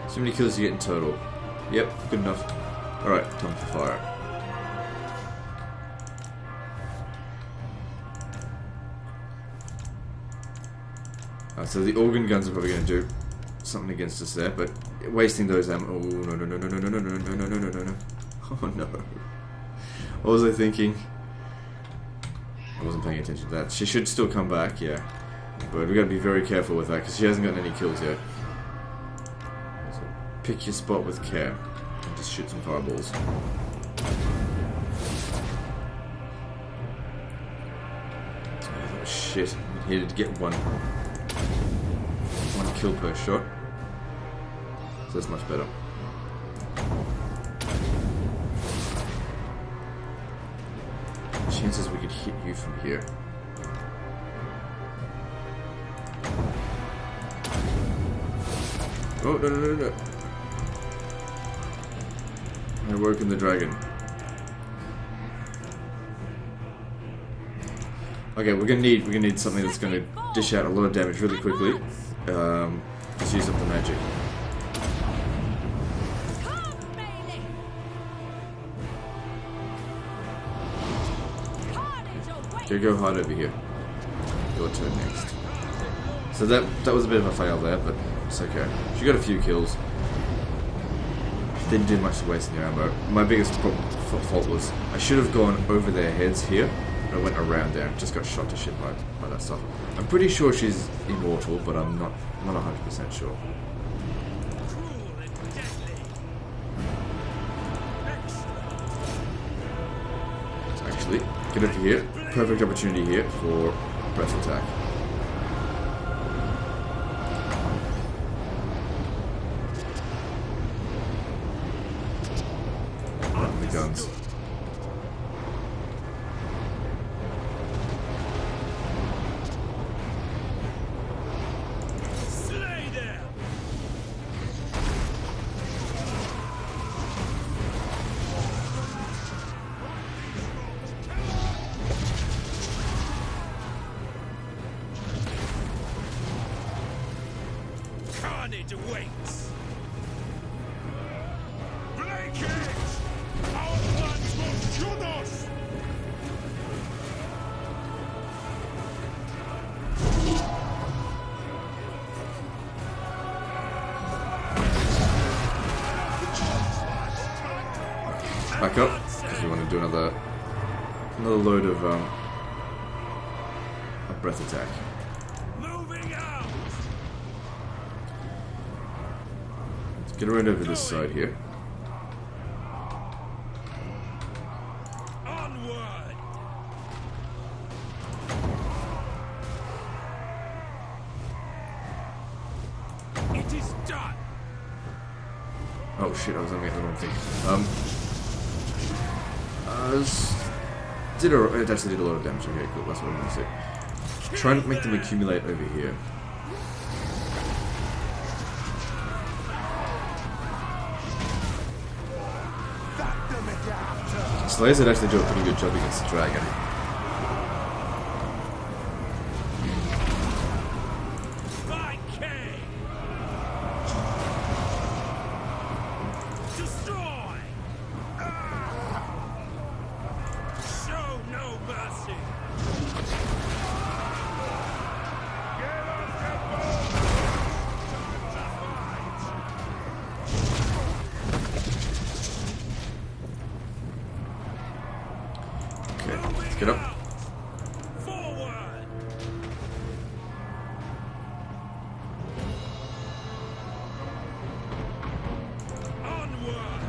So many kills you get in total? Yep, good enough. Alright, time for fire. So the organ guns are probably going to do something against us there, but wasting those ammo. Oh, no, no, no, no, no, no, no, no, no, no, no, no, no. Oh, no. What was I thinking? I wasn't paying attention to that. She should still come back, yeah. But we got to be very careful with that, because she hasn't gotten any kills yet. So pick your spot with care. And just shoot some fireballs. Oh, shit. I needed to get one kill per shot. So that's much better. Chances we could hit you from here. Oh, no, no, no, no. I work in the dragon. Okay, we're gonna need something that's gonna dish out a lot of damage really quickly. Let's use up the magic. Go hard over here. Your turn next. So that was a bit of a fail there, but it's okay. She got a few kills. Didn't do much to waste in your ammo. My biggest fault was I should have gone over their heads here. I went around there and just got shot to shit by that stuff. I'm pretty sure she's immortal, but I'm not 100% sure. Cruel and deadly. Excellent. Actually, get over here. Perfect opportunity here for breath attack. The guns. Slay them. Carnage awaits. Malekith! Our plans will kill us! Back up, because we want to do another load of a breath attack. Moving out! Let's get right over this side here. Onward! It is done! Oh shit, I was looking at the wrong thing. It actually did a lot of damage. Okay, cool, that's what I'm gonna say. Try and make them accumulate over here. Slayers did actually do a pretty good job against the dragon. By K! Destroy! Show no mercy! Okay, let's get up. Forward! Onward!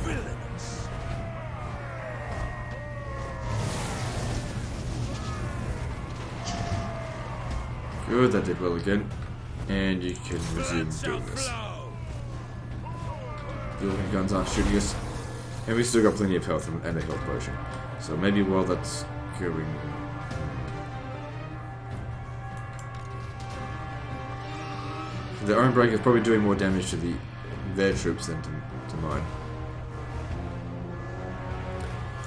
Villains! Good, that did well again. And you can resume doing this. The organ guns aren't shooting us. And we still got plenty of health and a health potion. So maybe while that's going... The Iron Break is probably doing more damage to their troops than to mine.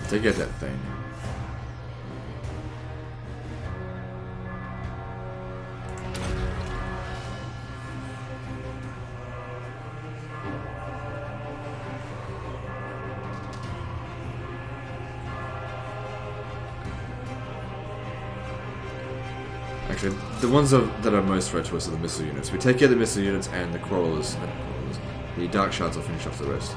Take out that thing. Actually, the ones that are most threat to us are the missile units. We take care of the missile units and the crawlers. The dark shards will finish off the rest.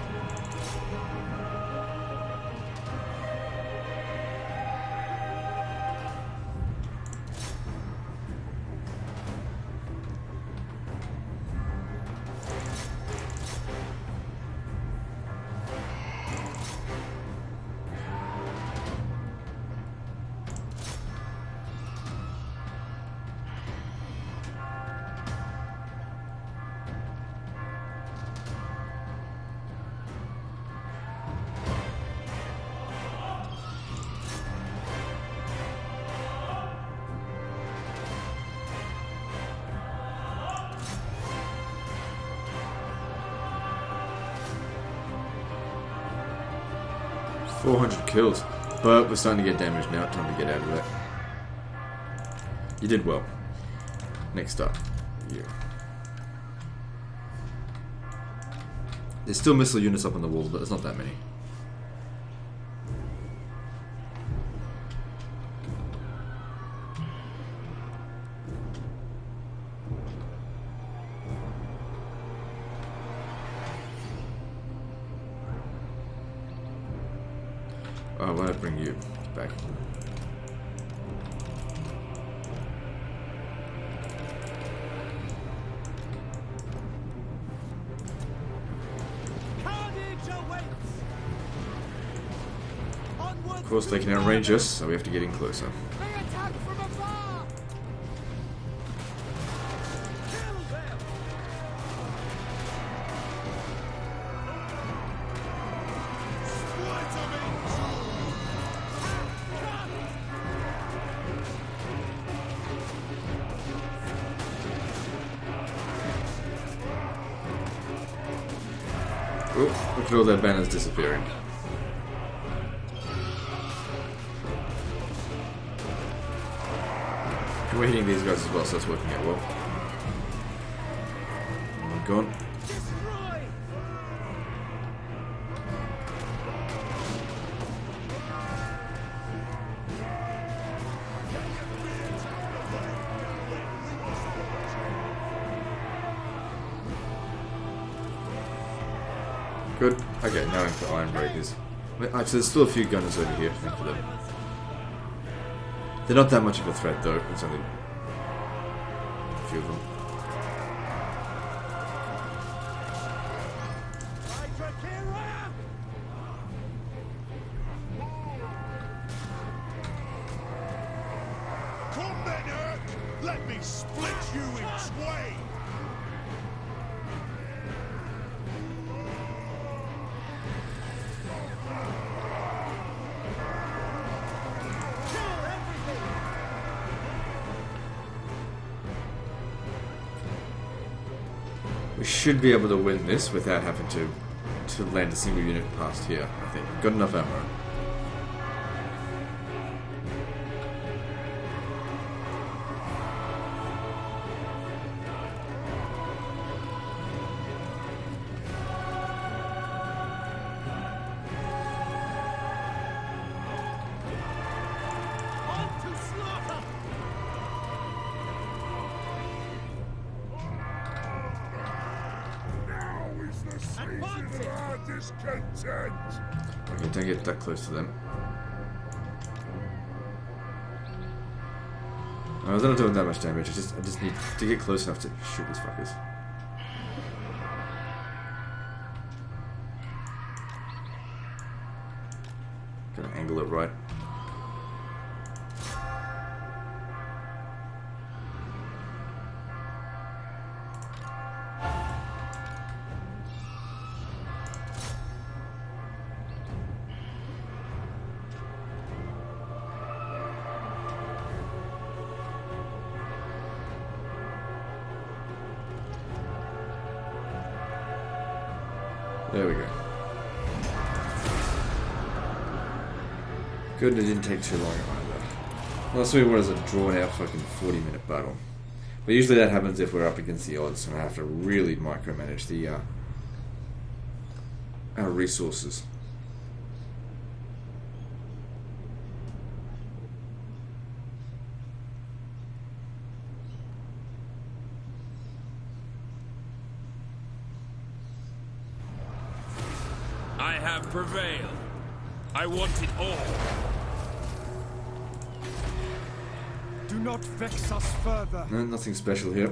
.400 kills, but we're starting to get damaged now. Time to get out of that. You did well. Next up, you. There's still missile units up on the walls, but there's not that many. Oh, why did I bring you back? Of course, they can outrange us, so we have to get in closer. They attack from afar! Kill them! Split them in two! Oh, look at all their banners disappearing. We're hitting these guys as well, so it's working out well. One gone. Destroy! Good. Okay, now I'm for iron breakers. Wait, actually, there's still a few gunners over here. Think for them. They're not that much of a threat, though. It's only a few of them. Come then, Urk! Let me split you in twain! We should be able to win this without having to land a single unit past here, I think. We've got enough ammo. Discontent! Okay, don't get that close to them. They're not doing that much damage. I just need to get close enough to shoot these fuckers. Gotta angle it right. There we go. Good, it didn't take too long either. Last week was a drawn out fucking 40-minute battle. But usually that happens if we're up against the odds and I have to really micromanage the our resources. I have prevailed. I want it all. Do not vex us further. No, nothing special here.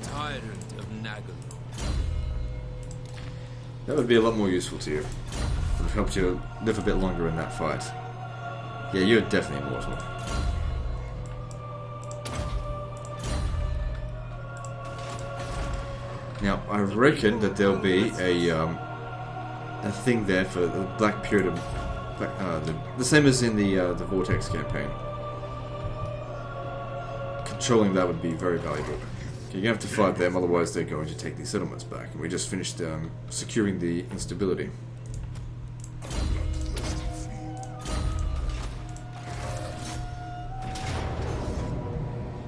Tyrant of Nagan. That would be a lot more useful to you. Would have helped you live a bit longer in that fight. Yeah, you're definitely immortal. Now, I reckon that there'll be a thing there for the Black Period of... the same as in the Vortex campaign. Controlling that would be very valuable. Okay, you're going to have to fight them, otherwise they're going to take these settlements back. And we just finished securing the instability.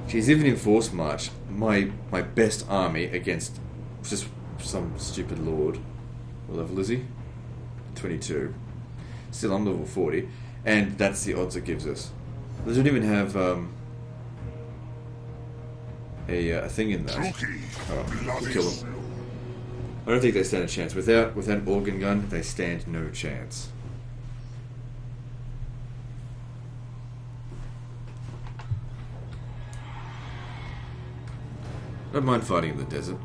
Jeez, even in Force March, my best army against just some stupid lord. What level is he? 22. Still, I'm level 40. And that's the odds it gives us. They don't even have a thing in that. Oh, we'll kill them. I don't think they stand a chance. Without an organ gun, they stand no chance. I don't mind fighting in the desert.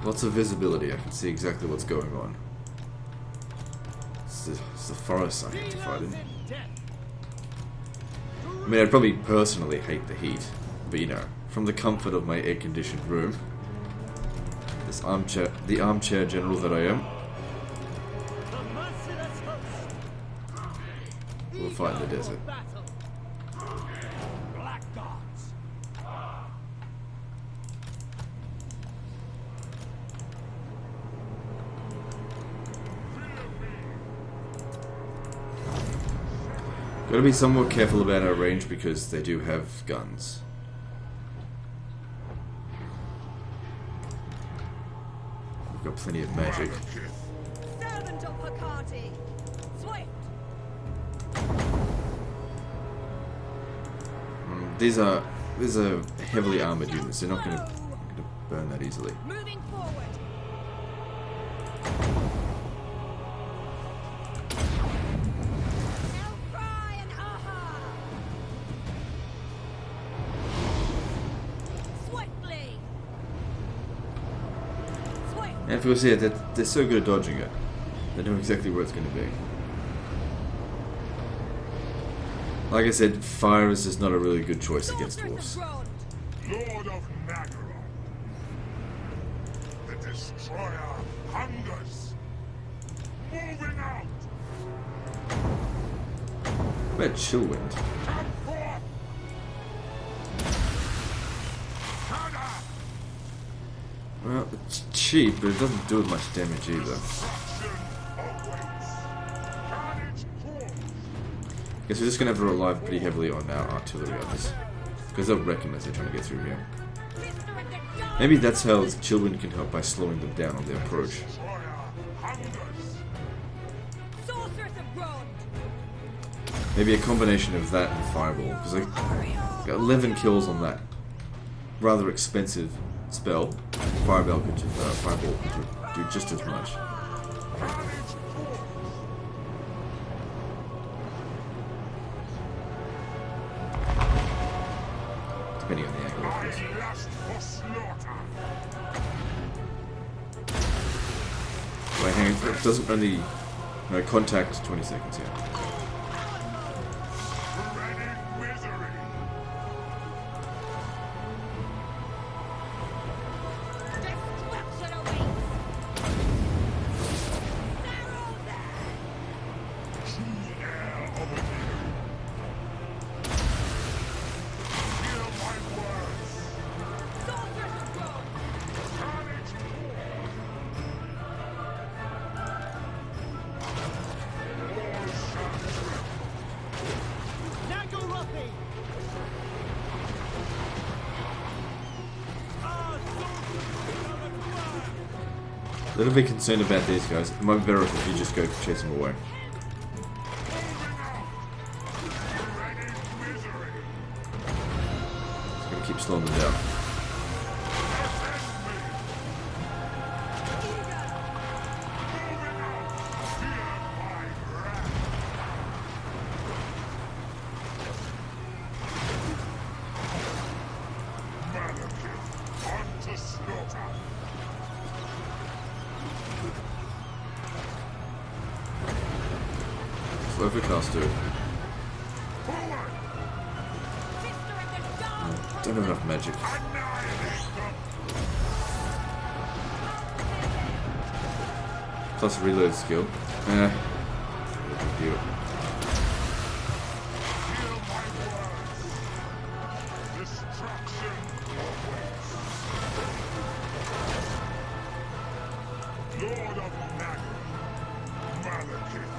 Lots of visibility. I can see exactly what's going on. It's the forest I have to fight in. I mean, I'd probably personally hate the heat, but you know, from the comfort of my air-conditioned room, the armchair general that I am, we'll fight in the desert. Gotta be somewhat careful about our range because they do have guns. We've got plenty of magic. Servant of Hecate, swift. These are heavily armored units. They're not gonna burn that easily. Moving forward. Outcry and aha. Swiftly. Swift. And if we see it, they're so good at dodging it. They know exactly where it's going to be. Like I said, fire is just not a really good choice against dwarves. Lord of Nagara. The destroyer hungers. Moving out. What about Chillwind? Come forth. Tada. Well, it's cheap, but it doesn't do much damage either. Destruction awaits. Carnage forth. Guess we're just going to have to rely pretty heavily on our artillery on this. Because they'll wreck them as they're trying to get through here. Maybe that's how Chillwind can help by slowing them down on their approach. Destroyer hungers. Sorceress of Grond. Maybe a combination of that and Fireball. Because I got 11 kills on that rather expensive spell. Fireball could do just as much. Carnage forth. Depending on the angle, of course. I lust for slaughter. Wait, hang on. It doesn't only... No, contact 20 seconds, yeah. Dreading misery. Destruction awaits. Narrow there. True heir of a hero. Hear my words. Sorceress of Grond. Carnage forth. All shall trip. Nagarapi! A little bit concerned about these guys. It might be better if you just go chase them away. Dreading misery. Just gotta keep slowing them down. Malekith, unto slaughter. Slow for cast do it. Forward. Sister of the Dark. Don't have enough magic. Annihilate them. Plus reload skill. No big deal. Hear my words. Destruction awaits. Lord of Nagara, Malekith.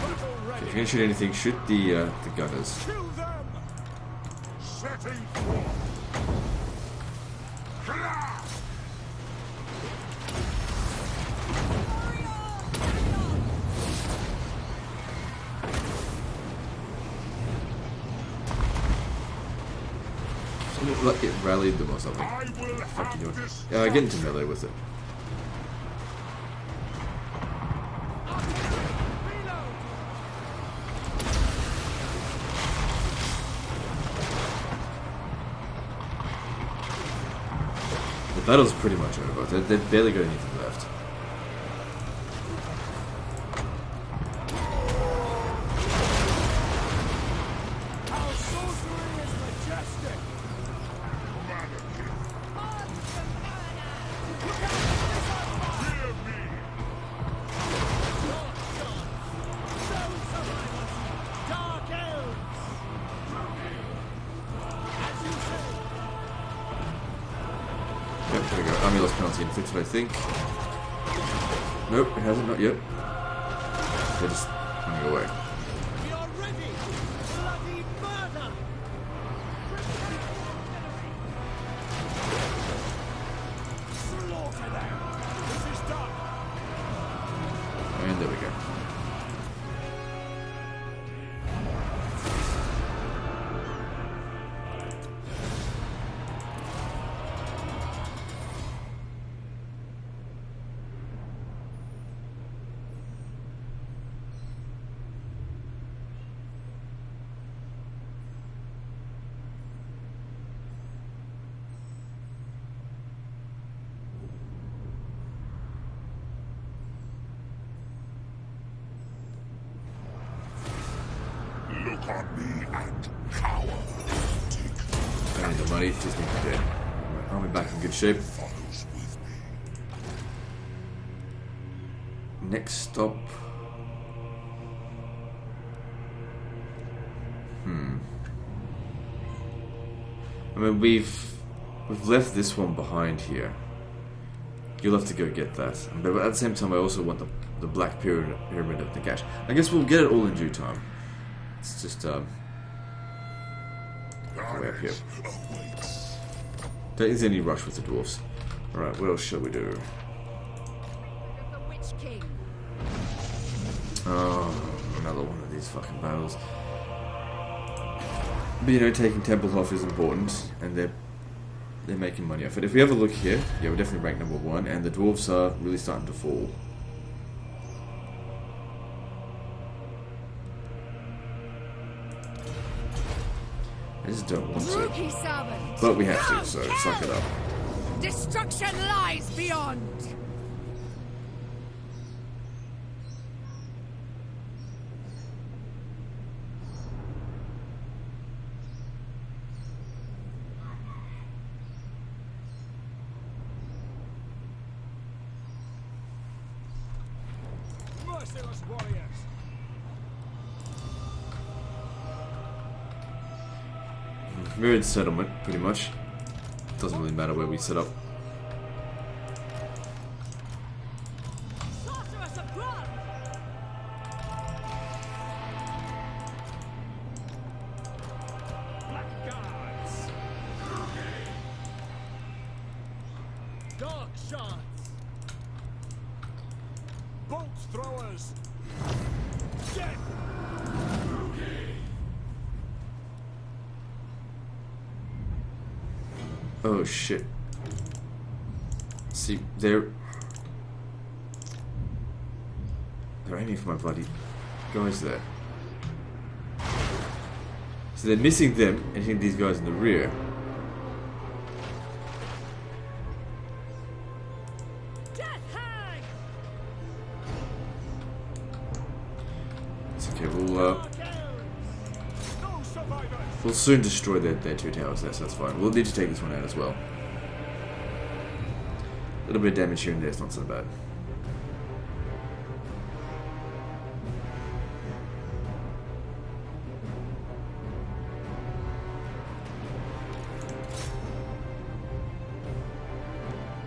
Battle ready! you're gonna shoot anything, shoot the gunners. Kill them! Setting forth! Clash! Like it rallied them or something. I will Fuck you have doing? this. Yeah, get into melee with it. The battle's pretty much over. They've barely got anything left. Our sorcery is majestic. Hear me! Dark elves. As you say. Yep, there we go. Army loss penalty inflicted, I think. Nope, it hasn't, not yet. They're just running away. We are ready. Bloody murder. Slaughter them. This is done. And there we go. Look on me and cower. Take I need the money, just need to get my army back in good shape. follows with me. Next stop. I mean, we've left this one behind here. You'll have to go get that. But at the same time, I also want the Black Pyramid of Nagash. I guess we'll get it all in due time. It's just way up here. Awaits. Don't think there's any rush with the dwarfs. Alright, what else shall we do? The Witch King. Oh, another one of these fucking battles. But you know, taking Temple off is important, and they're making money off it. If we have a look here, yeah, we're definitely ranked number 1, and the dwarves are really starting to fall. I just don't want to. Rookie servant! But we have to, so suck it up. Destruction lies beyond! Merciless warriors. Mirrored settlement, pretty much. Doesn't really matter where we set up. Sorceress of blood. Black guards. Dark shards. Bolt throwers. Death. Oh shit. See, they're aiming for my bloody guys there. So they're missing them and hitting these guys in the rear. Death hang. It's okay, Dark elves. No survivors. we'll soon destroy their two towers there, so that's fine. We'll need to take this one out as well. A little bit of damage here and there, it's not so bad.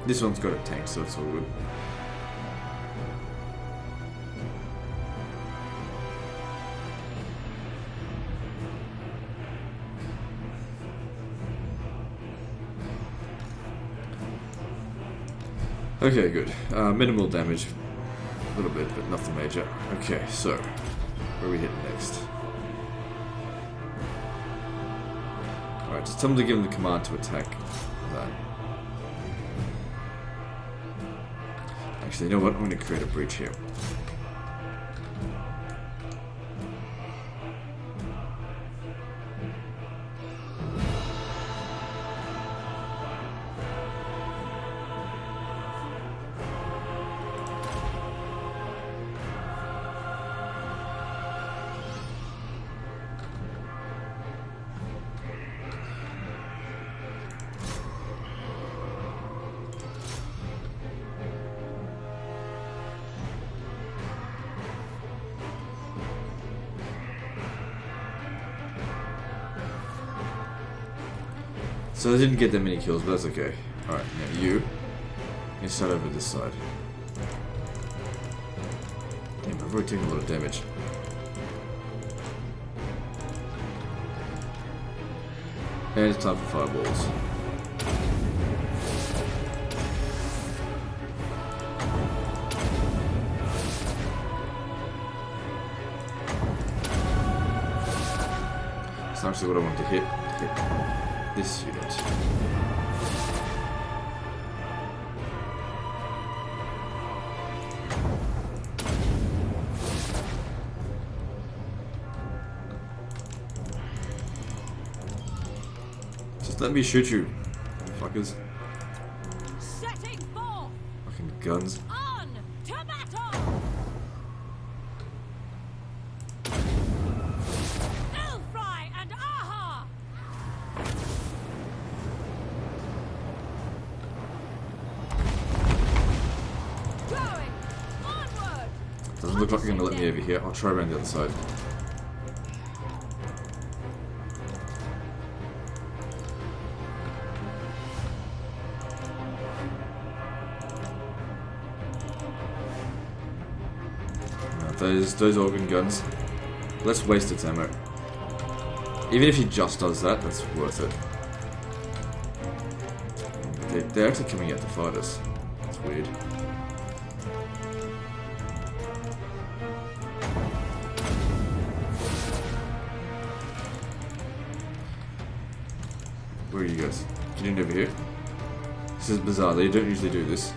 This one's got a tank, so it's all good. Okay, good. Minimal damage. A little bit, but nothing major. Okay, so where are we hitting next? Alright, just tell them to give them the command to attack that. Actually, you know what? I'm going to create a breach here. So I didn't get that many kills, but that's okay. Alright, now you start over this side. Damn, I've already taken a lot of damage. And it's time for fireballs. It's actually what I want to hit this unit. Just let me shoot you, fuckers. Setting forth! Fucking guns. On to battle! Elfry and Aha! Going onward! Doesn't look like you're gonna let me over here. I'll try around the other side. Those organ guns. Let's waste its ammo. Even if he just does that, that's worth it. They're actually coming out to fight us. That's weird. Where are you guys? Get in over here. This is bizarre. They don't usually do this.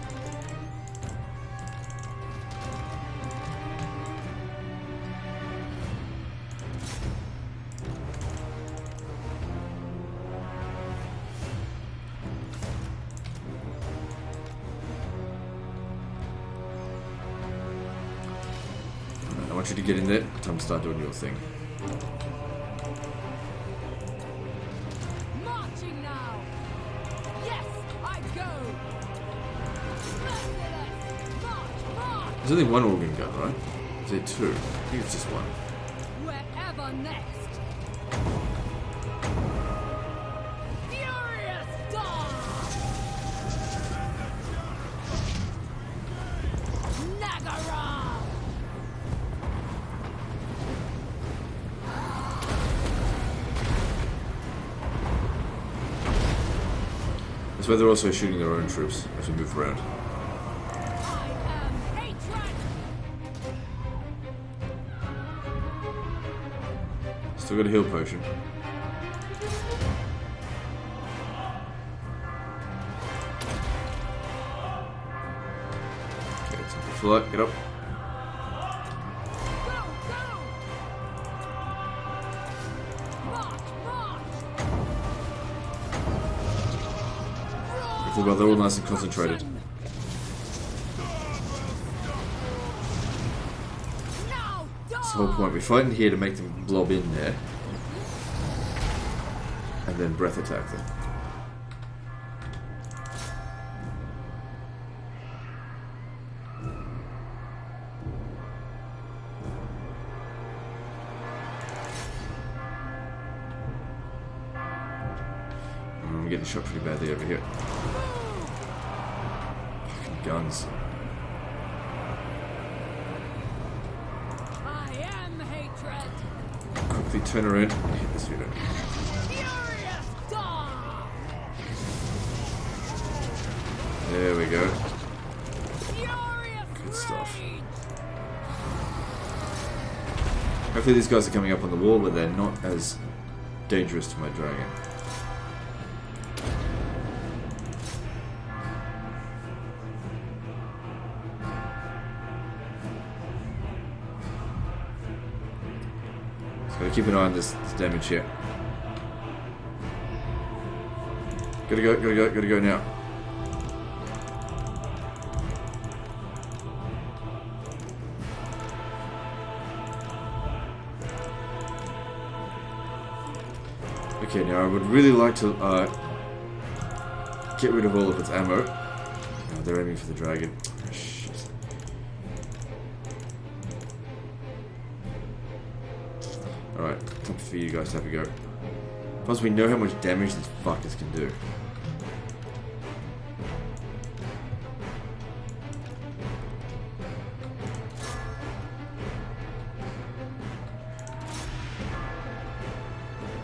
I want you to get in there. Time to start doing your thing. Marching now! Yes, I go! Merciless! March, march! There's only one organ gun, right? Is there two? I think it's just one. Wherever next! Furious dawn! Nagara! That's why they're also shooting their own troops as we move around. I am hatred! Still got a heal potion. Okay, time to fill up. Get up. Go, go! March, march! Well, they're all nice and concentrated. Now, That's the whole point. We're fighting here to make them blob in there. And then breath attack them. I'm getting shot pretty badly over here. Fucking guns. I am hatred! Quickly turn around and hit this unit. Furious dawn! There we go. Hopefully these guys are coming up on the wall, but they're not as dangerous to my dragon. So gotta keep an eye on this damage here. Gotta go now. Okay, now I would really like to get rid of all of its ammo. Oh, they're aiming for the dragon. Oh, shit. Alright, time for you guys to have a go. Plus we know how much damage these fuckers can do.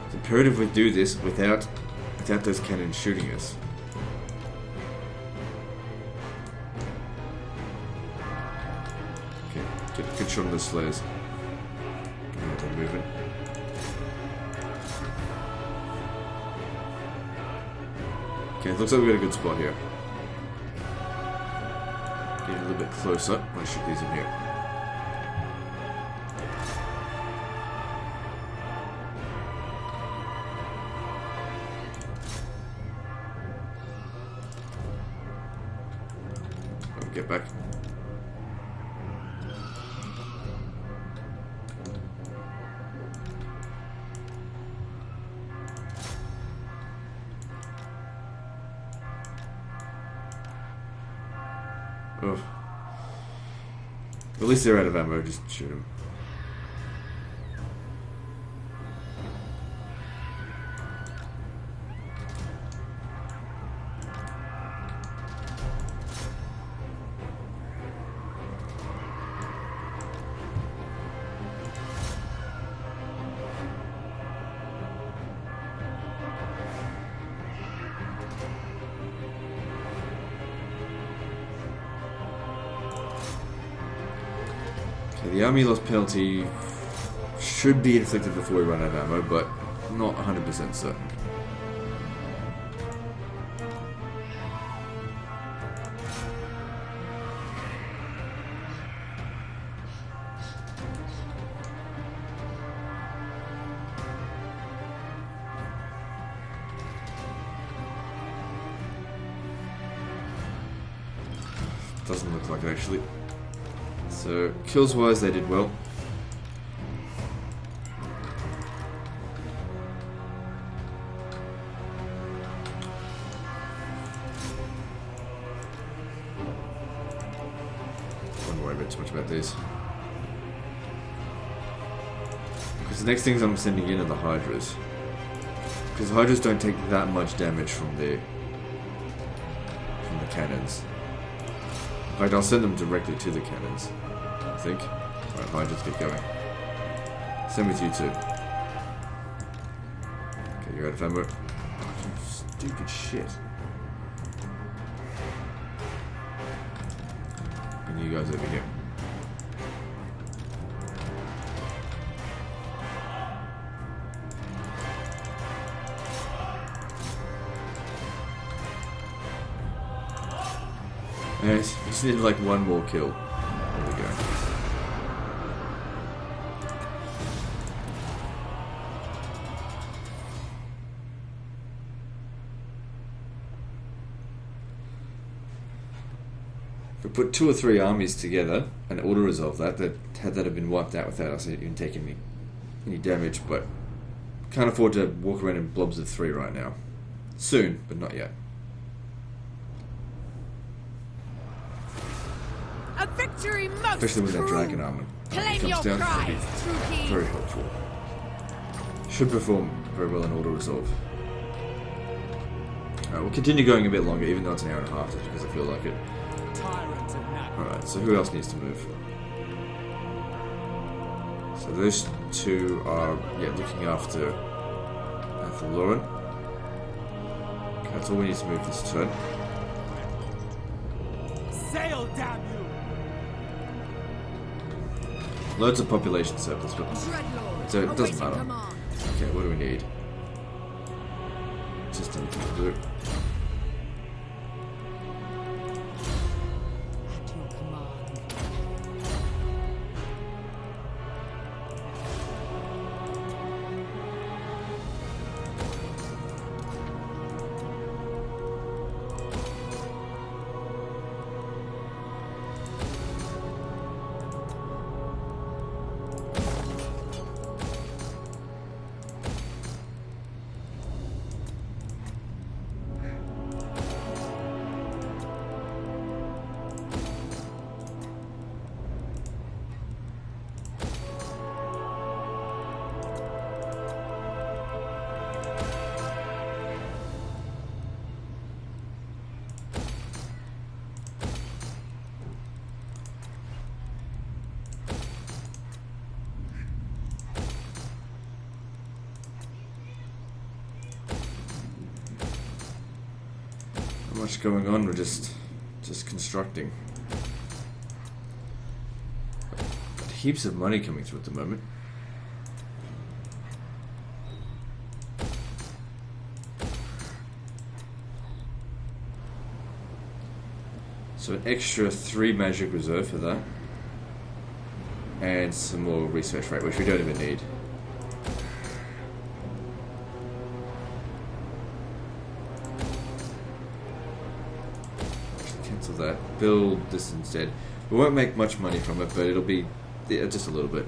It's imperative we do this without those cannons shooting us. Okay, get a good shot on the slayers. They're moving. Okay, it looks like we got a good spot here. Get a little bit closer. I'm gonna shoot these in here. Get back. Oh. At least they're out of ammo, just shoot them. The army loss penalty should be inflicted before we run out of ammo, but I'm not 100% certain. Doesn't look like it actually. So, kills wise, they did well. Don't worry too much about these. Because the next things I'm sending in are the Hydras. Because the Hydras don't take that much damage from the cannons. In fact, I'll send them directly to the cannons, I think. Alright, Hydras, get going. Same with you too. Okay, you're out of ammo. Stupid shit. Bring you guys over here. Yes, we just need like one more kill. There we go. If we put 2 or 3 armies together and auto-resolve that had that have been wiped out without us even taking any damage, but can't afford to walk around in blobs of 3 right now. Soon, but not yet. A victory most Especially with that cruel. dragon armor. Claim your prize, True Very helpful. Should perform very well in auto-resolve. Alright, we'll continue going a bit longer, even though it's an hour and a half, just because I feel like it. Tyrants of Nat. Alright, so who else needs to move? So those 2 are, looking after Lauren. Okay, that's all we need to move this turn. Sail, damn you! Loads of population surplus, but Dreadlord, so it doesn't awaiting matter. command. Okay, what do we need? Just anything to do. At your command. Not much going on, we're just constructing. But heaps of money coming through at the moment. So an extra 3 magic reserve for that. And some more research rate, which we don't even need. Cancel that. Build this instead. We won't make much money from it, but it'll be just a little bit.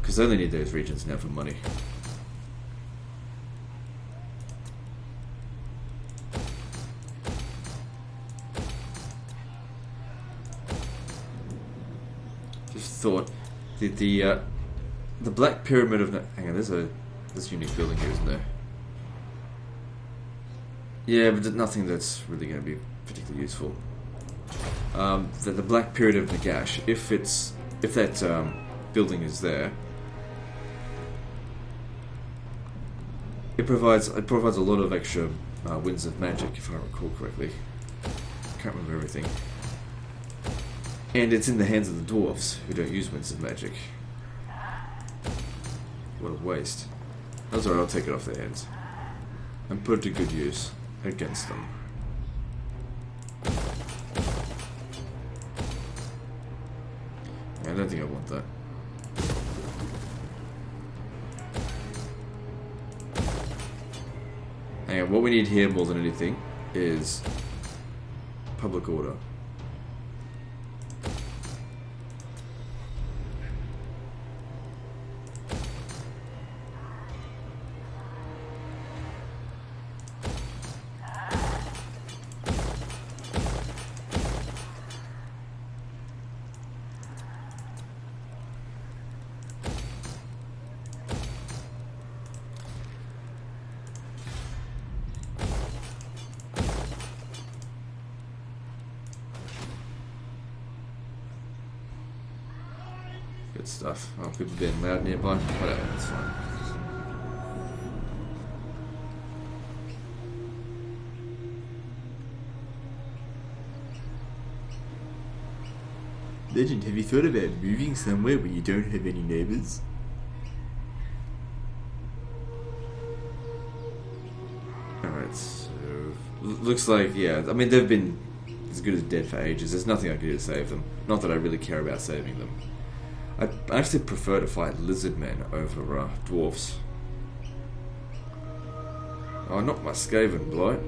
Because I only need those regions now for money. Just thought the Black Pyramid of hang on, there's this unique building here, isn't there? Yeah, but nothing that's really going to be particularly useful. The Black Pyramid of Nagash, if that building is there, it provides a lot of extra winds of magic, if I recall correctly. Can't remember everything. And it's in the hands of the dwarves, who don't use winds of magic. What a waste. That's alright, I'll take it off their hands. And put it to good use against them. Yeah, I don't think I want that. Hang on, what we need here more than anything is public order. Good stuff. Oh, people being loud nearby. Whatever, that's fine. Legend, have you thought about moving somewhere where you don't have any neighbors? Alright, so looks like, yeah, I mean, they've been as good as dead for ages. There's nothing I can do to save them. Not that I really care about saving them. I actually prefer to fight lizard men over dwarfs. Oh, not my Skaven blight.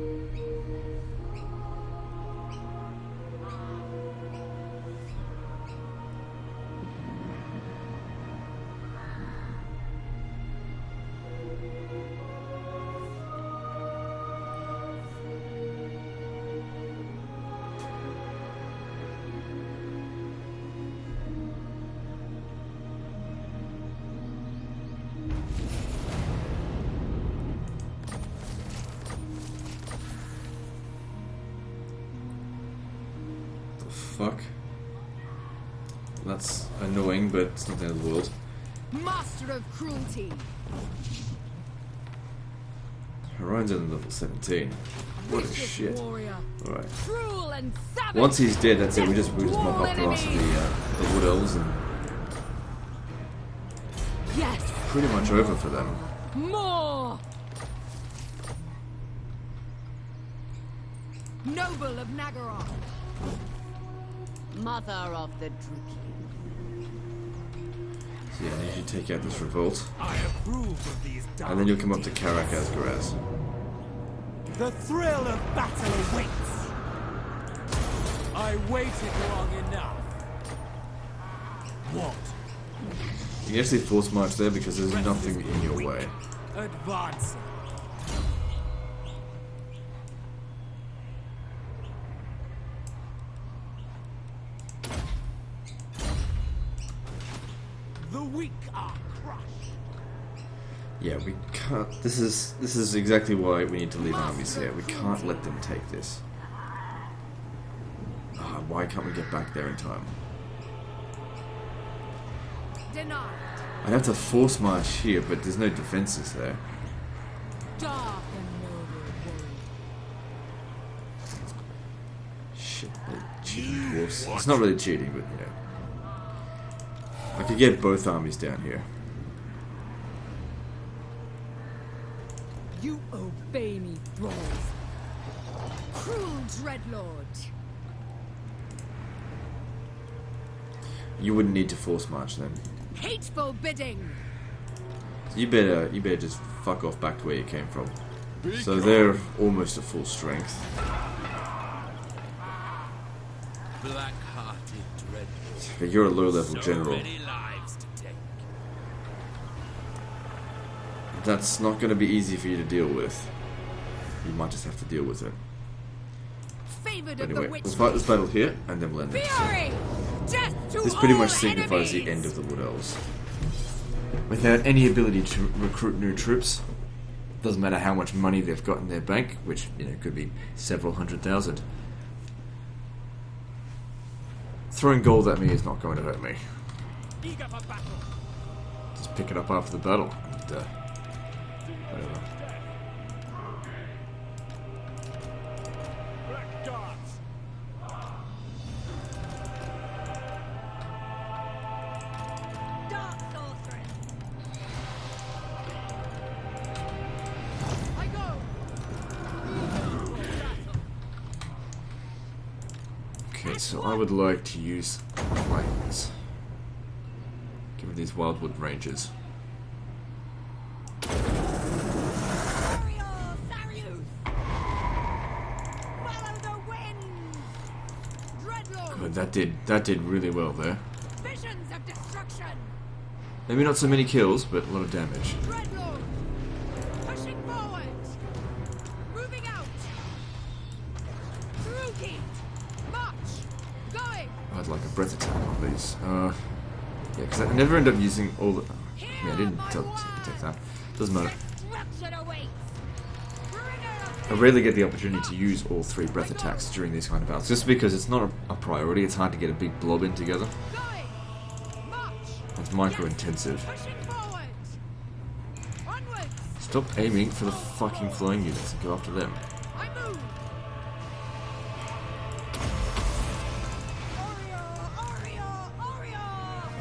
Fuck. That's annoying, but it's not the end of the world. Master of cruelty. Orion's only level 17. What a Vicious shit. warrior. Alright. Cruel and savage. Once he's dead, that's it. We just mop up the rest of the Wood Elves and pretty much over for them. More! Noble of Nagaroth. Mother of the Druki. So yeah, I need you to take out this revolt. I approve of these dark And then you'll come up to Karak Azgaraz. The thrill of battle awaits. I waited long enough. What? You can actually force march there because there's nothing in your way. Advancing. The weak are crushed. Yeah, we can't. This is exactly why we need to leave armies here. We can't let them take this. Why can't we get back there in time? Denied. I'd have to force march here, but there's no defenses there. Dark and noble warrior. Shit, they're cheating dwarfs. It's not really cheating, but you know. I could get both armies down here. You obey me, boys. Cruel Dreadlord. You wouldn't need to force march then. Hateful bidding. You better just fuck off back to where you came from. So they're almost at full strength. Black-hearted dreadful. But you're a low-level general. Many lives to take. That's not going to be easy for you to deal with. You might just have to deal with it. Favored But of anyway, the witch. we'll fight this battle here, and then we'll end it. Fury! Death to This pretty much all signifies the enemies! end of the Wood Elves. Without any ability to recruit new troops, doesn't matter how much money they've got in their bank, which, you know, could be several 100,000. Throwing gold at me is not going to hurt me. Eager for battle. Just pick it up after the battle. And, whatever. Black guards. Dark sorceress. I go. Okay, so I would like to use planes. Give me these wildwood ranges. Ariel, Sarius. Follow the wind. Dreadlord. Good, that did really well there. Visions of destruction. Maybe not so many kills, but a lot of damage. Dreadlord. Pushing forward. Moving out. Through gate. March. Going. I'd like a breath attack on these. Yeah, because I never end up using all the... Yeah, I didn't take that. Doesn't matter. Destruction awaits. Bringer I rarely get the opportunity to use all three breath attacks during these kind of battles, just because it's not a priority. It's hard to get a big blob in together. going. March. It's micro-intensive. Pushing forward. Onwards. Stop aiming for the fucking flying units and go after them. I move. Oriole, Oriole, Oriole.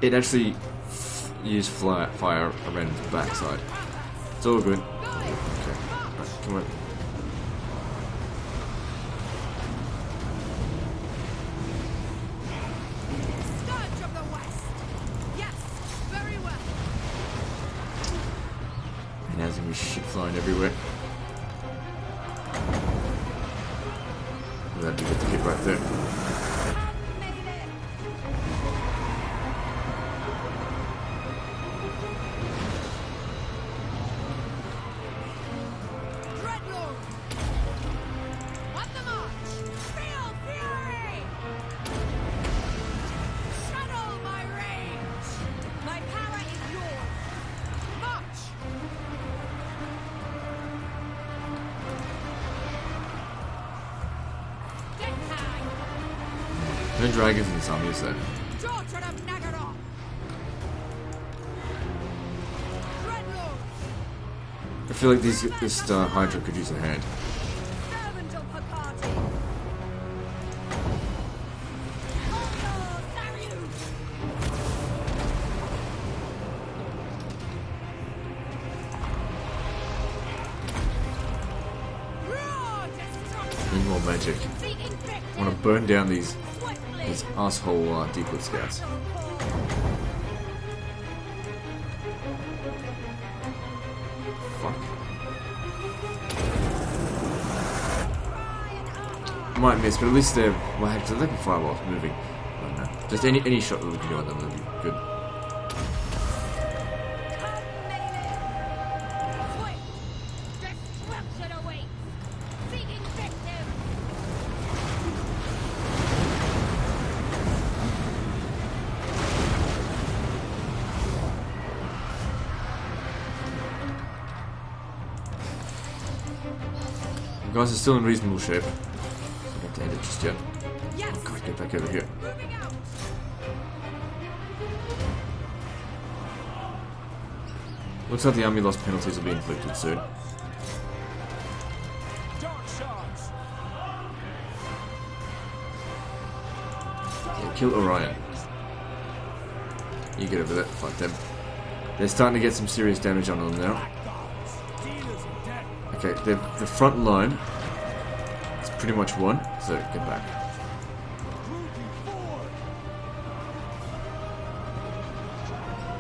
It actually used fire around the backside. It's all good. Going. Okay, right, come on. Scourge of the West. Yes, very well. And there's gonna be shit flying everywhere. That'd be good to hit right there. Made it. Dreadlord. On the march. Feel fury. Shuttle my range. My power is yours. March. No dragons in this army, is there? Daughter of Nagaroth! Dreadlord! I feel like this Hydra could use a hand. Servant of Hecate! Condor Darius! Raw destruction! Need more magic. The infected! I want to burn down these Swiftly! asshole Deepwood scouts. Fuck. Might miss, but at least they're. Well, actually, they can fire while it's moving. I don't know. Just any shot that we can do on them would be good. Destruction awaits! The infected! You guys are still in reasonable shape. So I don't have to end it just yet. Yes! Oh god, get back over here. Moving out! Looks like the army loss penalties will be inflicted soon. Dark shards. Yeah, kill Orion. You get over that. Fuck them. They're starting to get some serious damage on them now. Dealers of death. Okay, the front line is pretty much won, so get back.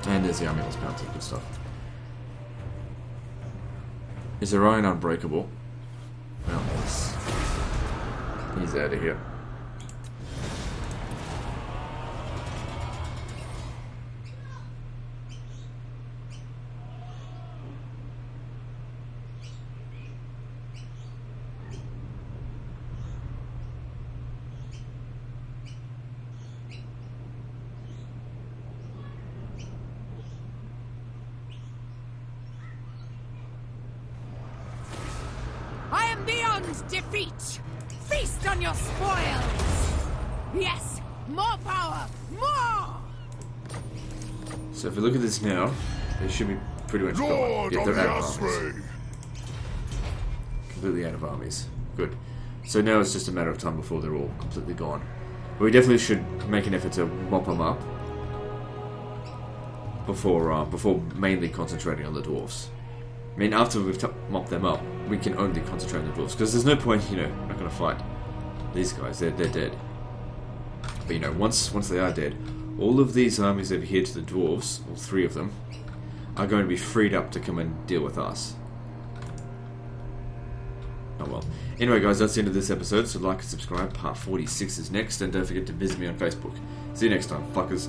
And there's the army loss penalty. Good stuff. Is Orion unbreakable? Well, he's out of here. I am beyond defeat! Feast on your spoils! Yes! More power! More! So if we look at this now, they should be pretty much gone. Lord Yeah, of they're out of armies. Yasri! Completely out of armies. Good. So now it's just a matter of time before they're all completely gone. But we definitely should make an effort to mop them up before mainly concentrating on the dwarves. I mean, after we've mopped them up, we can only concentrate on the dwarves because there's no point, you know, not going to fight these guys. They're dead. But you know, once they are dead, all of these armies over here to the dwarves, all three of them, are going to be freed up to come and deal with us. Oh well. Anyway guys, that's the end of this episode, so like and subscribe. Part 46 is next, and don't forget to visit me on Facebook. See you next time, fuckers.